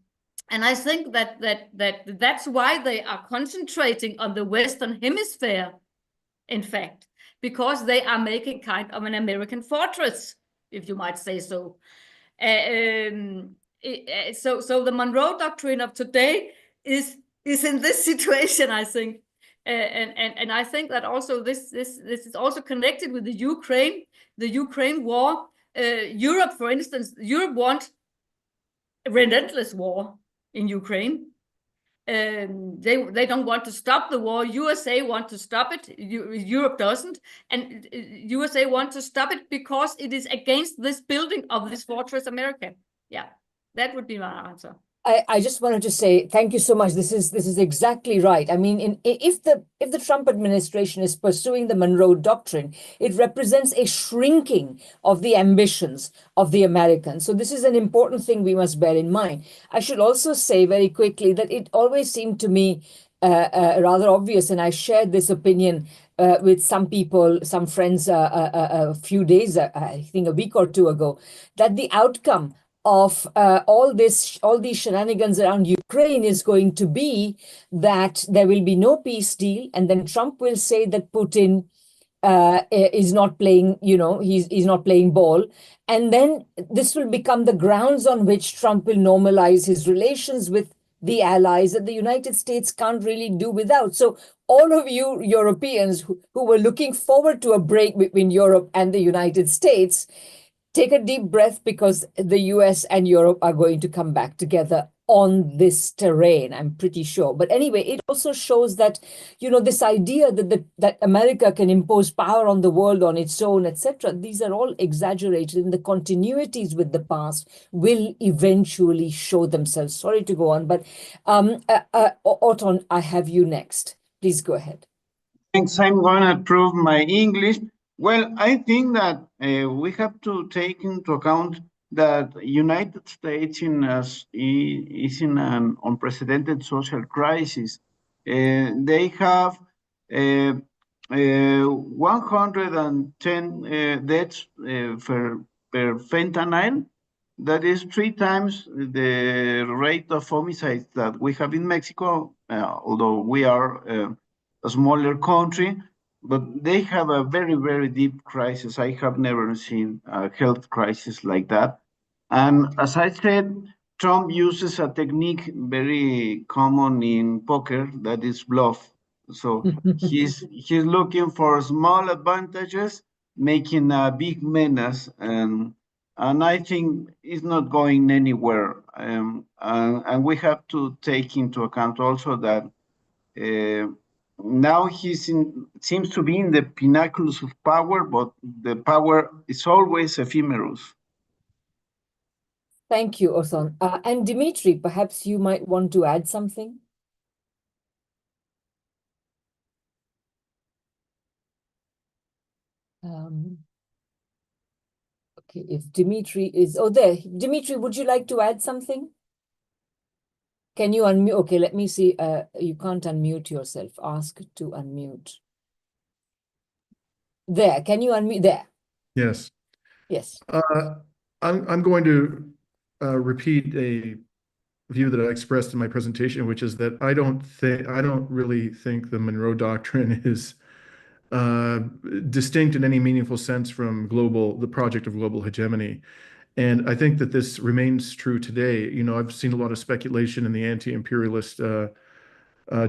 I think that's why they are concentrating on the Western Hemisphere, in fact, because they are making kind of an American fortress, if you might say so. So the Monroe Doctrine of today is in this situation, I think, and I think that also this is also connected with the Ukraine war. Europe, for instance, Europe wants a relentless war in Ukraine. They don't want to stop the war. USA want to stop it. Europe doesn't, and USA want to stop it because it is against this building of this fortress America. Yeah, that would be my answer. I just wanted to say thank you so much. This is exactly right. I mean, if the Trump administration is pursuing the Monroe Doctrine, it represents a shrinking of the ambitions of the Americans. So this is an important thing we must bear in mind. I should also say very quickly that it always seemed to me rather obvious, and I shared this opinion with some people, some friends, a few days, I think a week or two ago, that the outcome of all these shenanigans around Ukraine is going to be that there will be no peace deal, and then Trump will say that Putin is not playing, he's not playing ball, and then this will become the grounds on which Trump will normalize his relations with the allies that the United States can't really do without. So all of you Europeans who were looking forward to a break between Europe and the United States, take a deep breath, because the US and Europe are going to come back together on this terrain, I'm pretty sure. But anyway, it also shows that, this idea that America can impose power on the world on its own, etc., these are all exaggerated, and the continuities with the past will eventually show themselves. Sorry to go on, but Othón, I have you next. Please go ahead. Thanks. I'm going to prove my English. Well, I think that we have to take into account that United States is in an unprecedented social crisis. They have 110 deaths per fentanyl. That is 3 times the rate of homicides that we have in Mexico, although we are a smaller country. But they have a very, very deep crisis. I have never seen a health crisis like that. And as I said, Trump uses a technique very common in poker, that is bluff. So he's looking for small advantages, making a big menace, and I think it's not going anywhere. And we have to take into account also that now seems to be in the pinnacles of power, but the power is always ephemeral. Thank you, Othón. And Dimitri, perhaps you might want to add something? Okay, if Dimitri is... Oh, there. Dimitri, would you like to add something? Can you unmute? Okay, let me see. You can't unmute yourself. Ask to unmute. There. Can you unmute? There. Yes. Yes. I'm going to repeat a view that I expressed in my presentation, which is that I don't really think the Monroe Doctrine is distinct in any meaningful sense from the project of global hegemony. And I think that this remains true today. I've seen a lot of speculation in the anti-imperialist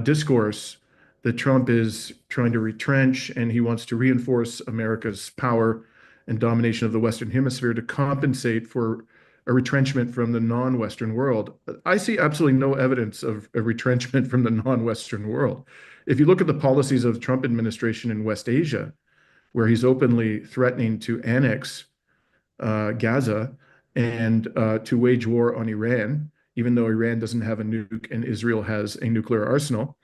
discourse that Trump is trying to retrench, and he wants to reinforce America's power and domination of the Western Hemisphere to compensate for a retrenchment from the non-Western world. I see absolutely no evidence of a retrenchment from the non-Western world. If you look at the policies of the Trump administration in West Asia, where he's openly threatening to annex Gaza and to wage war on Iran, even though Iran doesn't have a nuke and Israel has a nuclear arsenal.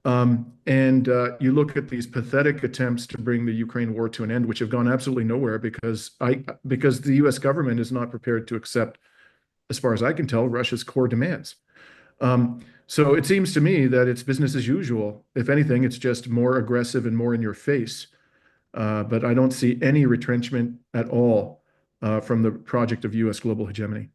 You look at these pathetic attempts to bring the Ukraine war to an end, which have gone absolutely nowhere because the US government is not prepared to accept, as far as I can tell, Russia's core demands. So it seems to me that it's business as usual. If anything, it's just more aggressive and more in your face. But I don't see any retrenchment at all from the project of US global hegemony.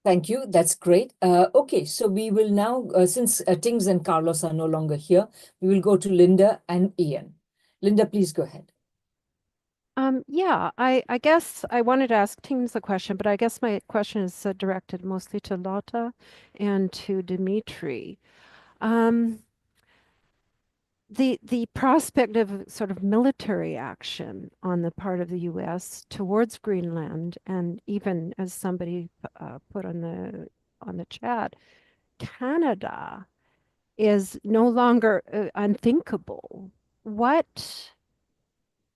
Thank you. That's great. Okay, so we will now, since Tings and Carlos are no longer here, we will go to Linda and Ian. Linda, please go ahead. Yeah, I guess I wanted to ask Tings a question, but I guess my question is directed mostly to Lotte and to Dimitri. The prospect of sort of military action on the part of the US towards Greenland, and even as somebody put on the chat, Canada is no longer unthinkable. What,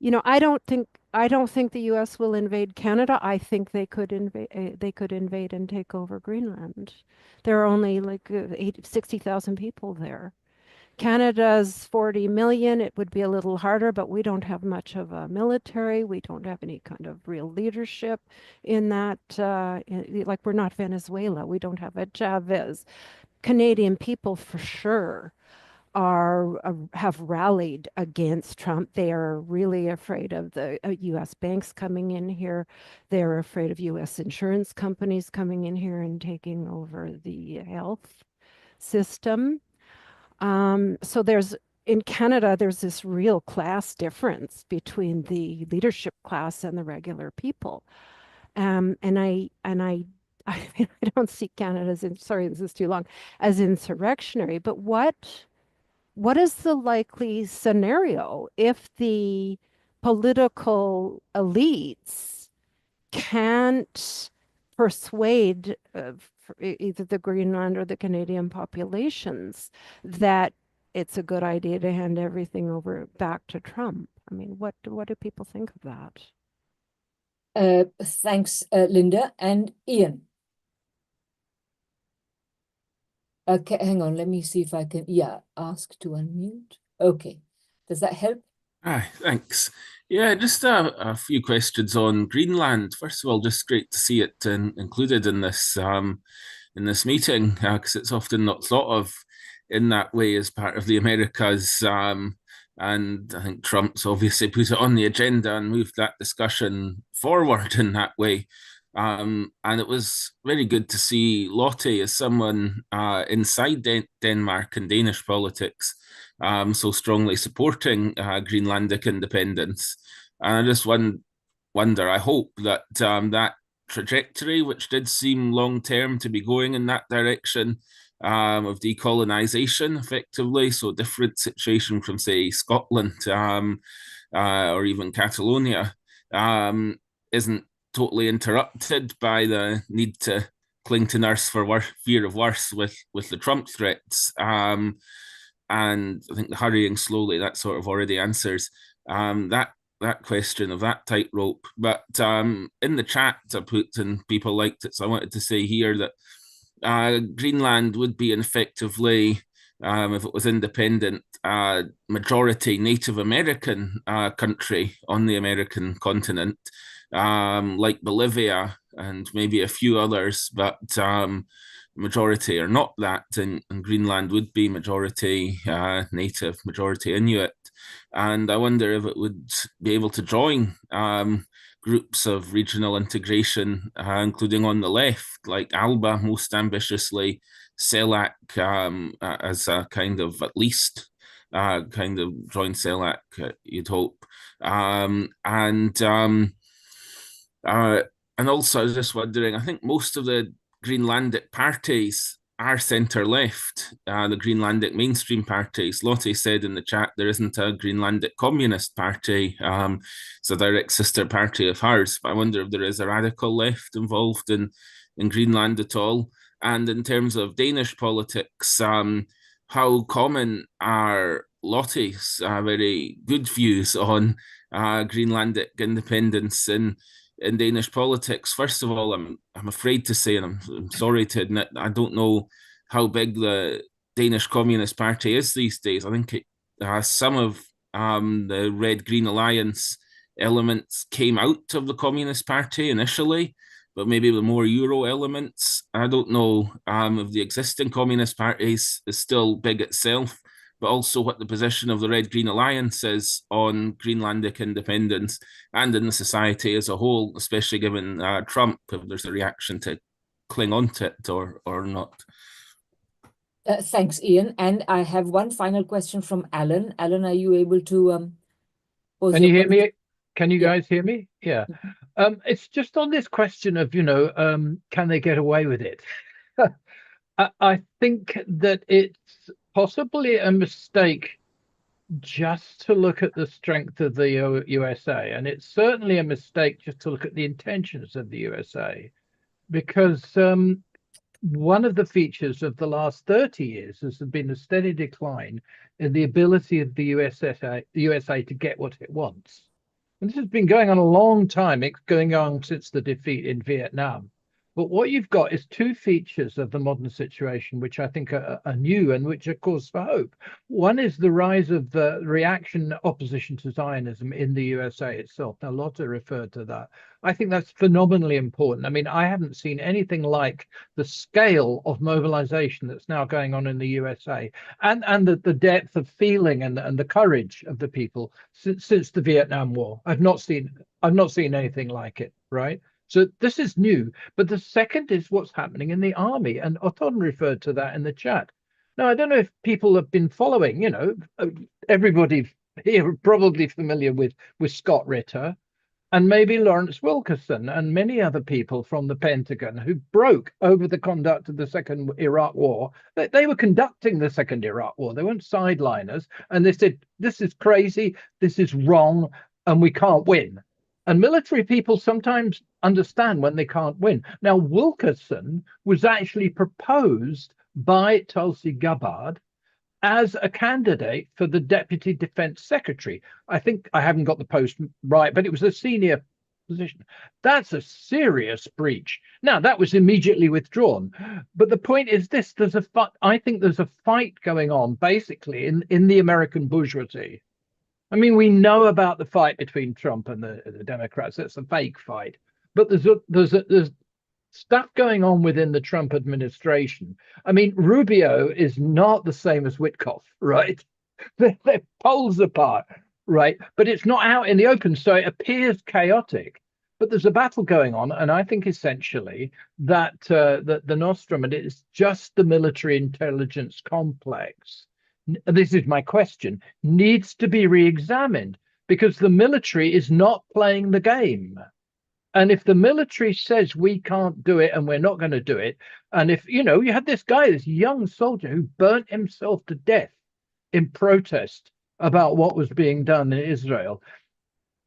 I don't think the US will invade Canada. I think they could invade and take over Greenland. There are only like 60,000 people there. Canada's 40 million. It would be a little harder, but we don't have much of a military. We don't have any kind of real leadership in that. Like, we're not Venezuela. We don't have a Chavez. Canadian people for sure have rallied against Trump. They are really afraid of the U.S. banks coming in here. They're afraid of U.S. insurance companies coming in here and taking over the health system. So in Canada, there's this real class difference between the leadership class and the regular people. And I don't see Canada as, sorry, this is too long, as insurrectionary, but what is the likely scenario if the political elites can't persuade either the Greenland or the Canadian populations that it's a good idea to hand everything over back to Trump? I mean, what do people think of that? Thanks, Linda. And Ian. Okay, hang on. Let me see if I can, ask to unmute. Okay. Does that help? Thanks. Yeah, just a few questions on Greenland. First of all, just great to see it included in this meeting, because it's often not thought of in that way as part of the Americas. And I think Trump's obviously put it on the agenda and moved that discussion forward in that way. And it was very good to see Lotte as someone inside Denmark and Danish politics so strongly supporting Greenlandic independence. And I just wonder, I hope that that trajectory, which did seem long-term to be going in that direction of decolonization effectively, so different situation from, say, Scotland or even Catalonia, isn't totally interrupted by the need to cling to nurse for fear of worse with the Trump threats. And I think the hurrying slowly, that sort of already answers that question of that tightrope. But in the chat I put, and people liked it, so I wanted to say here that Greenland would be effectively, if it was independent, majority Native American country on the American continent, like Bolivia and maybe a few others, but majority are not that, and Greenland would be majority Native, majority Inuit. And I wonder if it would be able to join groups of regional integration, including on the left, like ALBA most ambitiously, CELAC as a kind of, at least, kind of join CELAC, you'd hope. And also, I was just wondering, I think most of the Greenlandic parties are centre-left, the Greenlandic mainstream parties. Lotte said in the chat there isn't a Greenlandic Communist Party. It's a direct sister party of hers, but I wonder if there is a radical left involved in Greenland at all. And in terms of Danish politics, how common are Lotte's very good views on Greenlandic independence in Danish politics? First of all, I'm afraid to say, and I'm sorry to admit, I don't know how big the Danish Communist Party is these days. I think it has some of the Red-Green Alliance elements came out of the Communist Party initially, but maybe with more Euro elements. I don't know if the existing Communist parties is still big itself, but also what the position of the Red-Green Alliance is on Greenlandic independence and in the society as a whole, especially given Trump, if there's a reaction to cling on to it or not. Thanks, Ian. And I have one final question from Alan. Alan, are you able to pose Can you your hear me? Can you guys hear me? Yeah. Mhm. It's just on this question of, can they get away with it? I think that it's possibly a mistake just to look at the strength of the USA. And it's certainly a mistake just to look at the intentions of the USA, because one of the features of the last 30 years has been a steady decline in the ability of the USA to get what it wants. And this has been going on a long time. It's going on since the defeat in Vietnam. But what you've got is two features of the modern situation, which I think are new and which are cause for hope. One is the rise of the reaction opposition to Zionism in the USA itself. Now, Lotte referred to that. I think that's phenomenally important. I mean, I haven't seen anything like the scale of mobilization that's now going on in the USA and the depth of feeling and the courage of the people since the Vietnam War. I've not seen anything like it, right? So this is new. But the second is what's happening in the army. And Othón referred to that in the chat. Now, I don't know if people have been following, everybody here probably familiar with Scott Ritter and maybe Lawrence Wilkerson and many other people from the Pentagon who broke over the conduct of the Second Iraq War. They were conducting the Second Iraq War. They weren't sideliners. And they said, this is crazy, this is wrong, and we can't win. And military people sometimes understand when they can't win. Now, Wilkerson was actually proposed by Tulsi Gabbard as a candidate for the Deputy Defense Secretary. I think I haven't got the post right, but it was a senior position. That's a serious breach. Now, that was immediately withdrawn. But the point is this, I think there's a fight going on basically in the American bourgeoisie. I mean, we know about the fight between Trump and the Democrats. It's a fake fight. But there's stuff going on within the Trump administration. I mean, Rubio is not the same as Witkoff, right? They're poles apart, right? But it's not out in the open, so it appears chaotic. But there's a battle going on, and I think essentially that the Nostrum, and it's just the military intelligence complex, this is my question, needs to be re-examined because the military is not playing the game. And if the military says we can't do it and we're not going to do it, and if, you had this guy, this young soldier who burnt himself to death in protest about what was being done in Israel,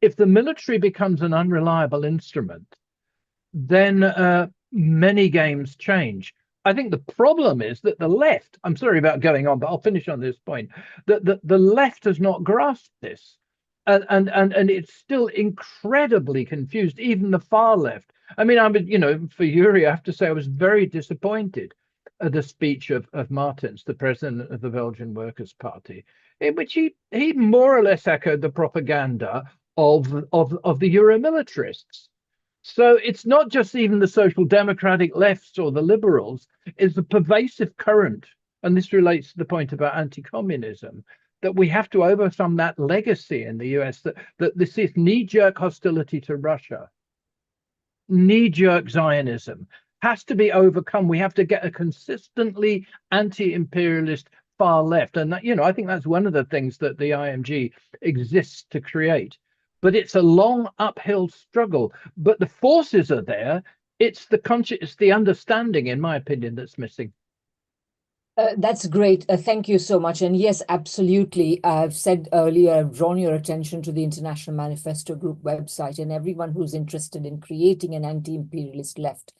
if the military becomes an unreliable instrument, then many games change. I think the problem is that the left, I'm sorry about going on, but I'll finish on this point, that the left has not grasped this. And it's still incredibly confused, even the far left. I mean, for Yuri, I have to say I was very disappointed at the speech of Martens, the president of the Belgian Workers' Party, in which he more or less echoed the propaganda of the Euromilitarists. So it's not just even the social democratic lefts or the liberals, it's a pervasive current. And this relates to the point about anti-communism, that we have to overcome that legacy in the US, that this is knee-jerk hostility to Russia, knee-jerk Zionism has to be overcome. We have to get a consistently anti-imperialist far left. And that, I think that's one of the things that the IMG exists to create. But it's a long uphill struggle. But the forces are there. It's the understanding, in my opinion, that's missing. That's great. Thank you so much. And yes, absolutely. I've said earlier, I've drawn your attention to the International Manifesto Group website, and everyone who's interested in creating an anti-imperialist left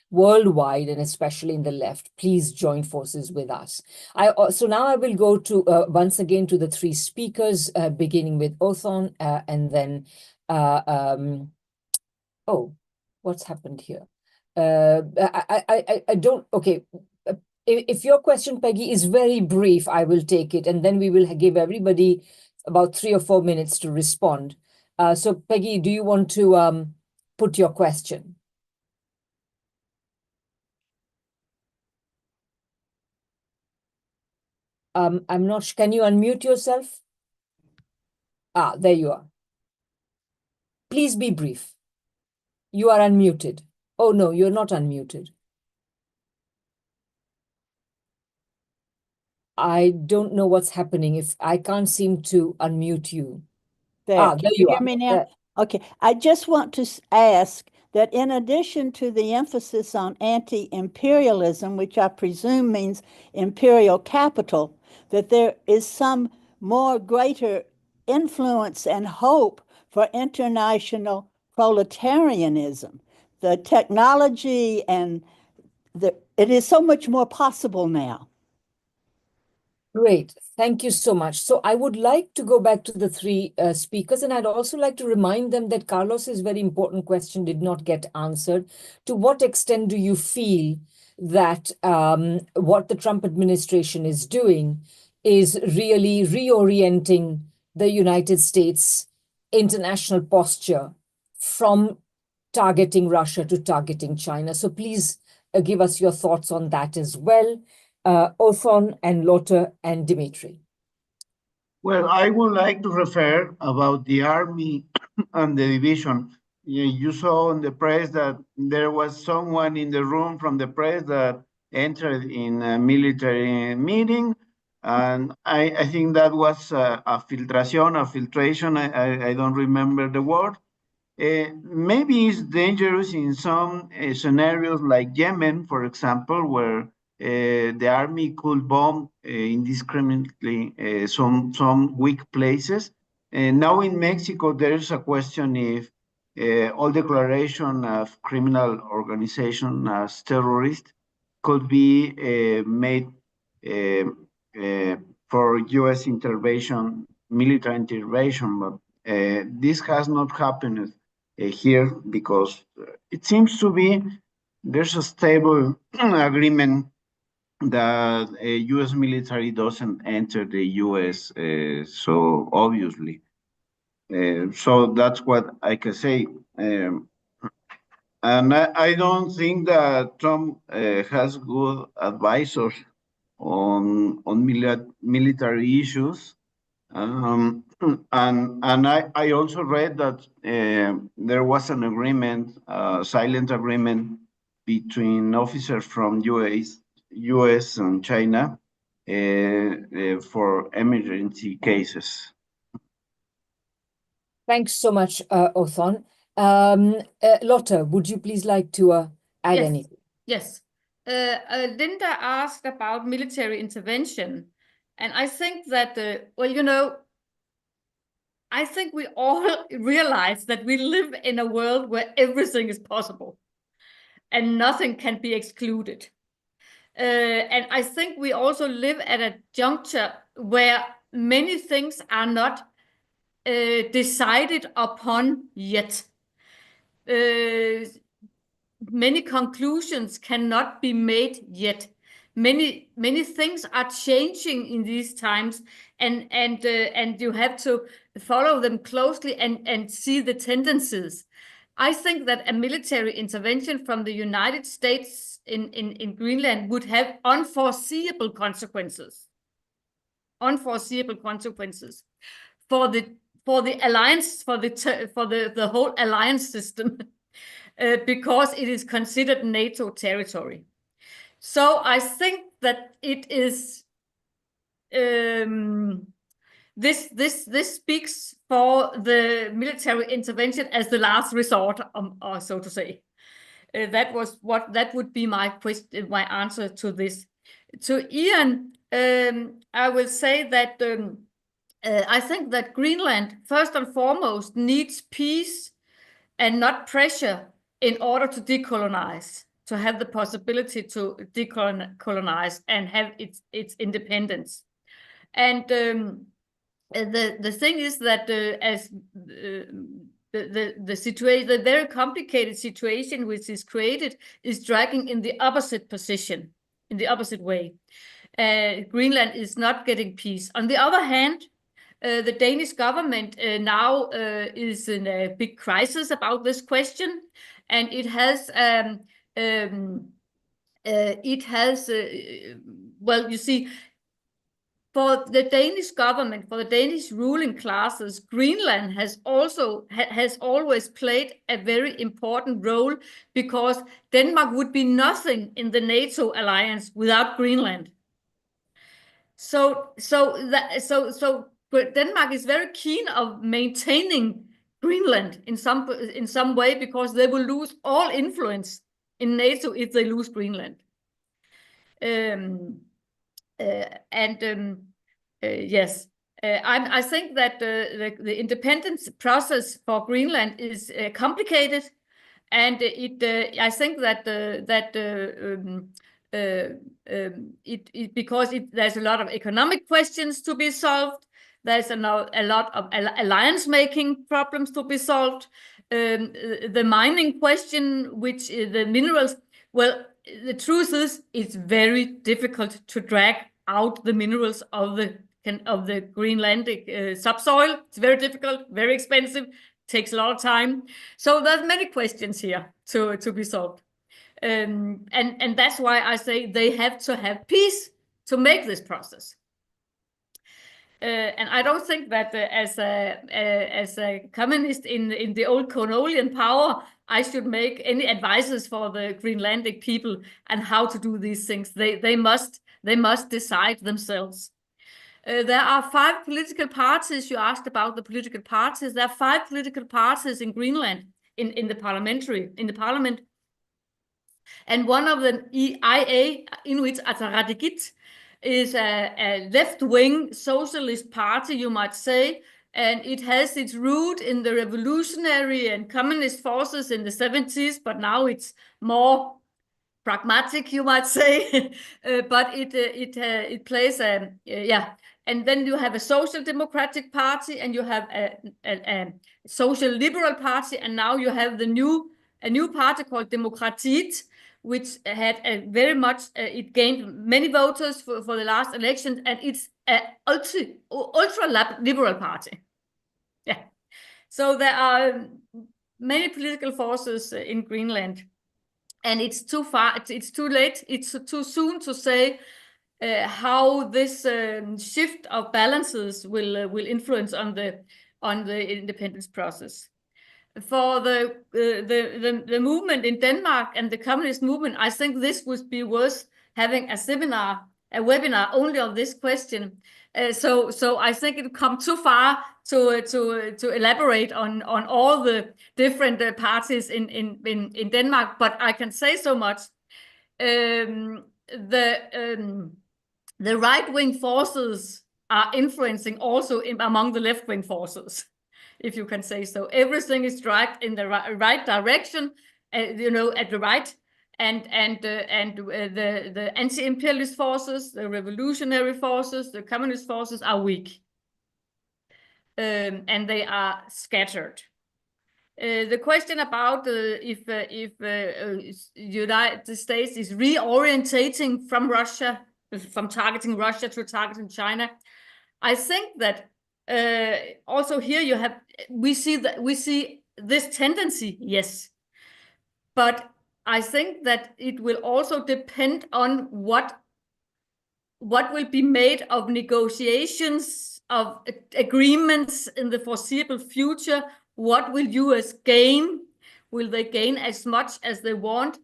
worldwide, and especially in the left, please join forces with us. So now I will go to once again to the three speakers, beginning with Othón, and then what's happened here? I don't. Okay. If your question, Peggy, is very brief, I will take it, and then we will give everybody about 3 or 4 minutes to respond. So, Peggy, do you want to put your question? I'm not sure. Can you unmute yourself? There you are. Please be brief. You are unmuted. Oh, no, you're not unmuted. I don't know what's happening. If I can't seem to unmute you. There, There you hear are. me now? Okay, I just want to ask that in addition to the emphasis on anti-imperialism, which I presume means imperial capital, that there is some more greater influence and hope for international proletarianism. The technology and it is so much more possible now. Great. Thank you so much. So I would like to go back to the 3 speakers, and I'd also like to remind them that Carlos's very important question did not get answered. To what extent do you feel that what the Trump administration is doing is really reorienting the United States' international posture from targeting Russia to targeting China? So please give us your thoughts on that as well. Othón and Lotte and Dimitri. Well, I would like to refer about the army and the division. You saw in the press that there was someone in the room from the press that entered in a military meeting, and I think that was a filtration. I don't remember the word. Maybe it's dangerous in some scenarios like Yemen, for example, where the army could bomb indiscriminately some weak places. And now in Mexico, there's a question if all declaration of criminal organization as terrorist could be made for U.S. intervention, military intervention, but this has not happened here because it seems to be there's a stable agreement that U.S. military doesn't enter the U.S. So obviously. So that's what I can say. And I don't think that Trump has good advisors on military issues. And I also read that there was an agreement, silent agreement between officers from US and China for emergency cases. Thanks so much, Othón. Lotte, would you please like to add anything? Yes. Linda asked about military intervention. And I think that, I think we all realize that we live in a world where everything is possible and nothing can be excluded. And I think we also live at a juncture where many things are not decided upon yet. Many conclusions cannot be made yet. Many things are changing in these times, and you have to follow them closely and see the tendencies. I think that a military intervention from the United States in Greenland would have unforeseeable consequences. Unforeseeable consequences for the alliance, for the whole alliance system, because it is considered NATO territory. So I think that it is this speaks for the military intervention as the last resort, so to say. That would be my question, my answer to this. To Ian, I will say that I think that Greenland, first and foremost, needs peace and not pressure in order to decolonize, to have the possibility to decolonize and have its independence. And the thing is that as the situation, the very complicated situation which is created, is dragging in the opposite position in the opposite way. Greenland is not getting peace. On the other hand, the Danish government now is in a big crisis about this question, and it has well, you see, for the Danish government, for the Danish ruling classes, Greenland has always played a very important role, because Denmark would be nothing in the NATO alliance without Greenland. So Denmark is very keen of maintaining Greenland in some way, because they will lose all influence in NATO if they lose Greenland. Yes, I think that the independence process for Greenland is complicated, and I think that because there's a lot of economic questions to be solved. There's a lot of alliance-making problems to be solved. The mining question, which the minerals, well, the truth is it's very difficult to drag out the minerals of the Greenlandic subsoil. It's very difficult, very expensive, takes a lot of time. So there's many questions here to be solved. And that's why I say they have to have peace to make this process. And I don't think that as a communist in the old colonial power, I should make any advices for the Greenlandic people and how to do these things. They must decide themselves. There are 5 political parties. You asked about the political parties. There are 5 political parties in Greenland in the parliament. And one of them, IA, Inuit Ataqatigiit, is a left-wing socialist party, you might say, and it has its root in the revolutionary and communist forces in the 70s, but now it's more pragmatic, you might say. But it plays yeah. And then you have a social democratic party, and you have a social liberal party, and now you have a new party called Demokratiet, which had very much, it gained many voters for the last election, and it's an ultra-liberal party. Yeah. So there are many political forces in Greenland, and it's too far, it's too late, it's too soon to say how this shift of balances will influence on the independence process. For the movement in Denmark and the communist movement, I think this would be worth having a webinar only on this question. So I think it would come too far to elaborate on all the different parties in Denmark. But I can say so much: the right-wing forces are influencing also among the left-wing forces, if you can say so. Everything is dragged in the right direction, you know, at the right, and the anti-imperialist forces, the revolutionary forces, the communist forces are weak, and they are scattered. The question about if United States is reorientating from Russia, from targeting Russia to targeting China, I think that also here we see this tendency, yes, but I think that it will also depend on what will be made of negotiations, of agreements in the foreseeable future. What will US gain? Will they gain as much as they want?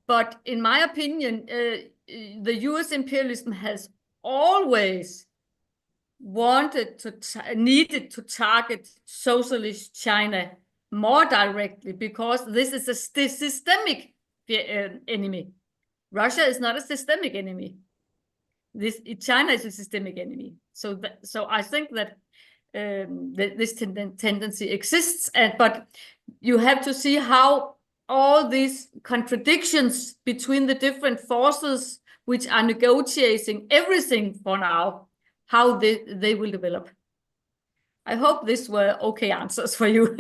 But in my opinion, the US imperialism has always needed to target socialist China more directly, because this is a systemic enemy. Russia is not a systemic enemy. China is a systemic enemy. So I think that this tendency exists, but you have to see how all these contradictions between the different forces which are negotiating everything for now, how they will develop. I hope these were okay answers for you.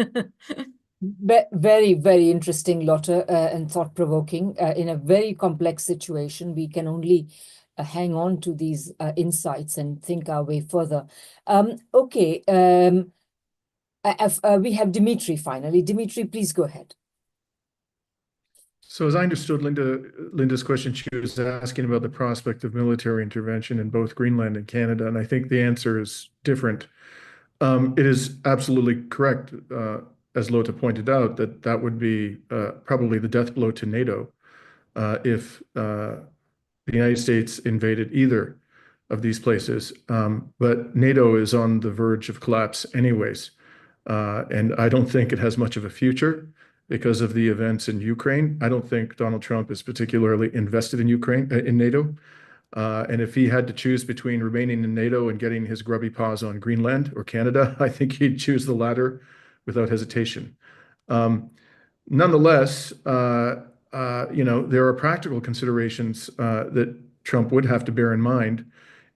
Very, very interesting, Lotte, and thought-provoking. In a very complex situation, we can only hang on to these insights and think our way further. Okay, we have Dimitri finally. Dimitri, please go ahead. So as I understood Linda's question, she was asking about the prospect of military intervention in both Greenland and Canada, and I think the answer is different. It is absolutely correct, as Lotte pointed out, that would be probably the death blow to NATO if the United States invaded either of these places. But NATO is on the verge of collapse anyways, and I don't think it has much of a future because of the events in Ukraine. I don't think Donald Trump is particularly invested in Ukraine, in NATO. And if he had to choose between remaining in NATO and getting his grubby paws on Greenland or Canada, I think he'd choose the latter without hesitation. Nonetheless, there are practical considerations that Trump would have to bear in mind.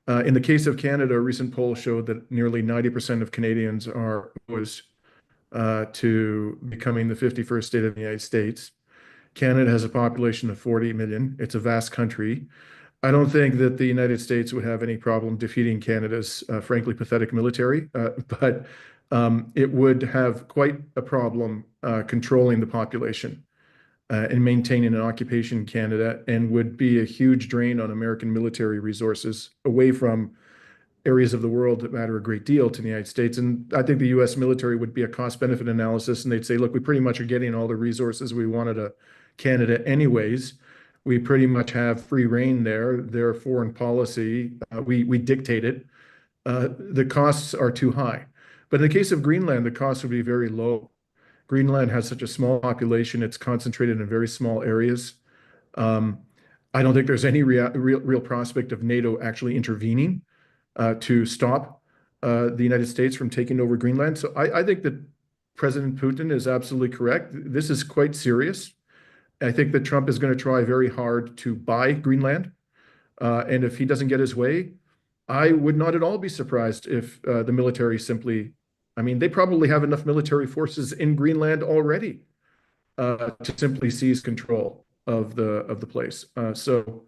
In the case of Canada, a recent poll showed that nearly 90% of Canadians are opposed to becoming the 51st state of the United States. Canada has a population of 40 million. It's a vast country. I don't think that the United States would have any problem defeating Canada's frankly pathetic military, but it would have quite a problem controlling the population and maintaining an occupation in Canada, and would be a huge drain on American military resources away from areas of the world that matter a great deal to the United States. And I think the US military would be a cost-benefit analysis, and they'd say, look, we pretty much are getting all the resources we wanted to Canada anyways. We pretty much have free reign there. Their foreign policy, we dictate it. The costs are too high. But in the case of Greenland, the costs would be very low. Greenland has such a small population. It's concentrated in very small areas. I don't think there's any real prospect of NATO actually intervening to stop the United States from taking over Greenland. So I think that President Putin is absolutely correct. This is quite serious. I think that Trump is going to try very hard to buy Greenland. And if he doesn't get his way, I would not at all be surprised if the military simply, I mean, they probably have enough military forces in Greenland already to simply seize control of the place. So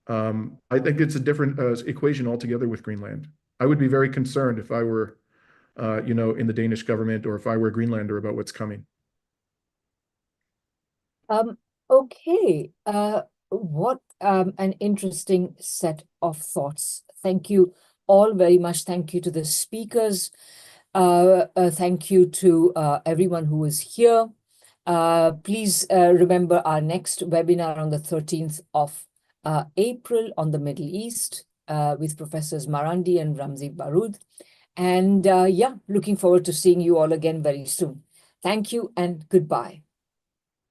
I think it's a different equation altogether with Greenland. I would be very concerned if I were, in the Danish government, or if I were a Greenlander, about what's coming. Okay, what an interesting set of thoughts. Thank you all very much. Thank you to the speakers. Thank you to everyone who is here. Please remember our next webinar on the 13th of April on the Middle East with Professors Marandi and Ramzi Baroud. And looking forward to seeing you all again very soon. Thank you and goodbye.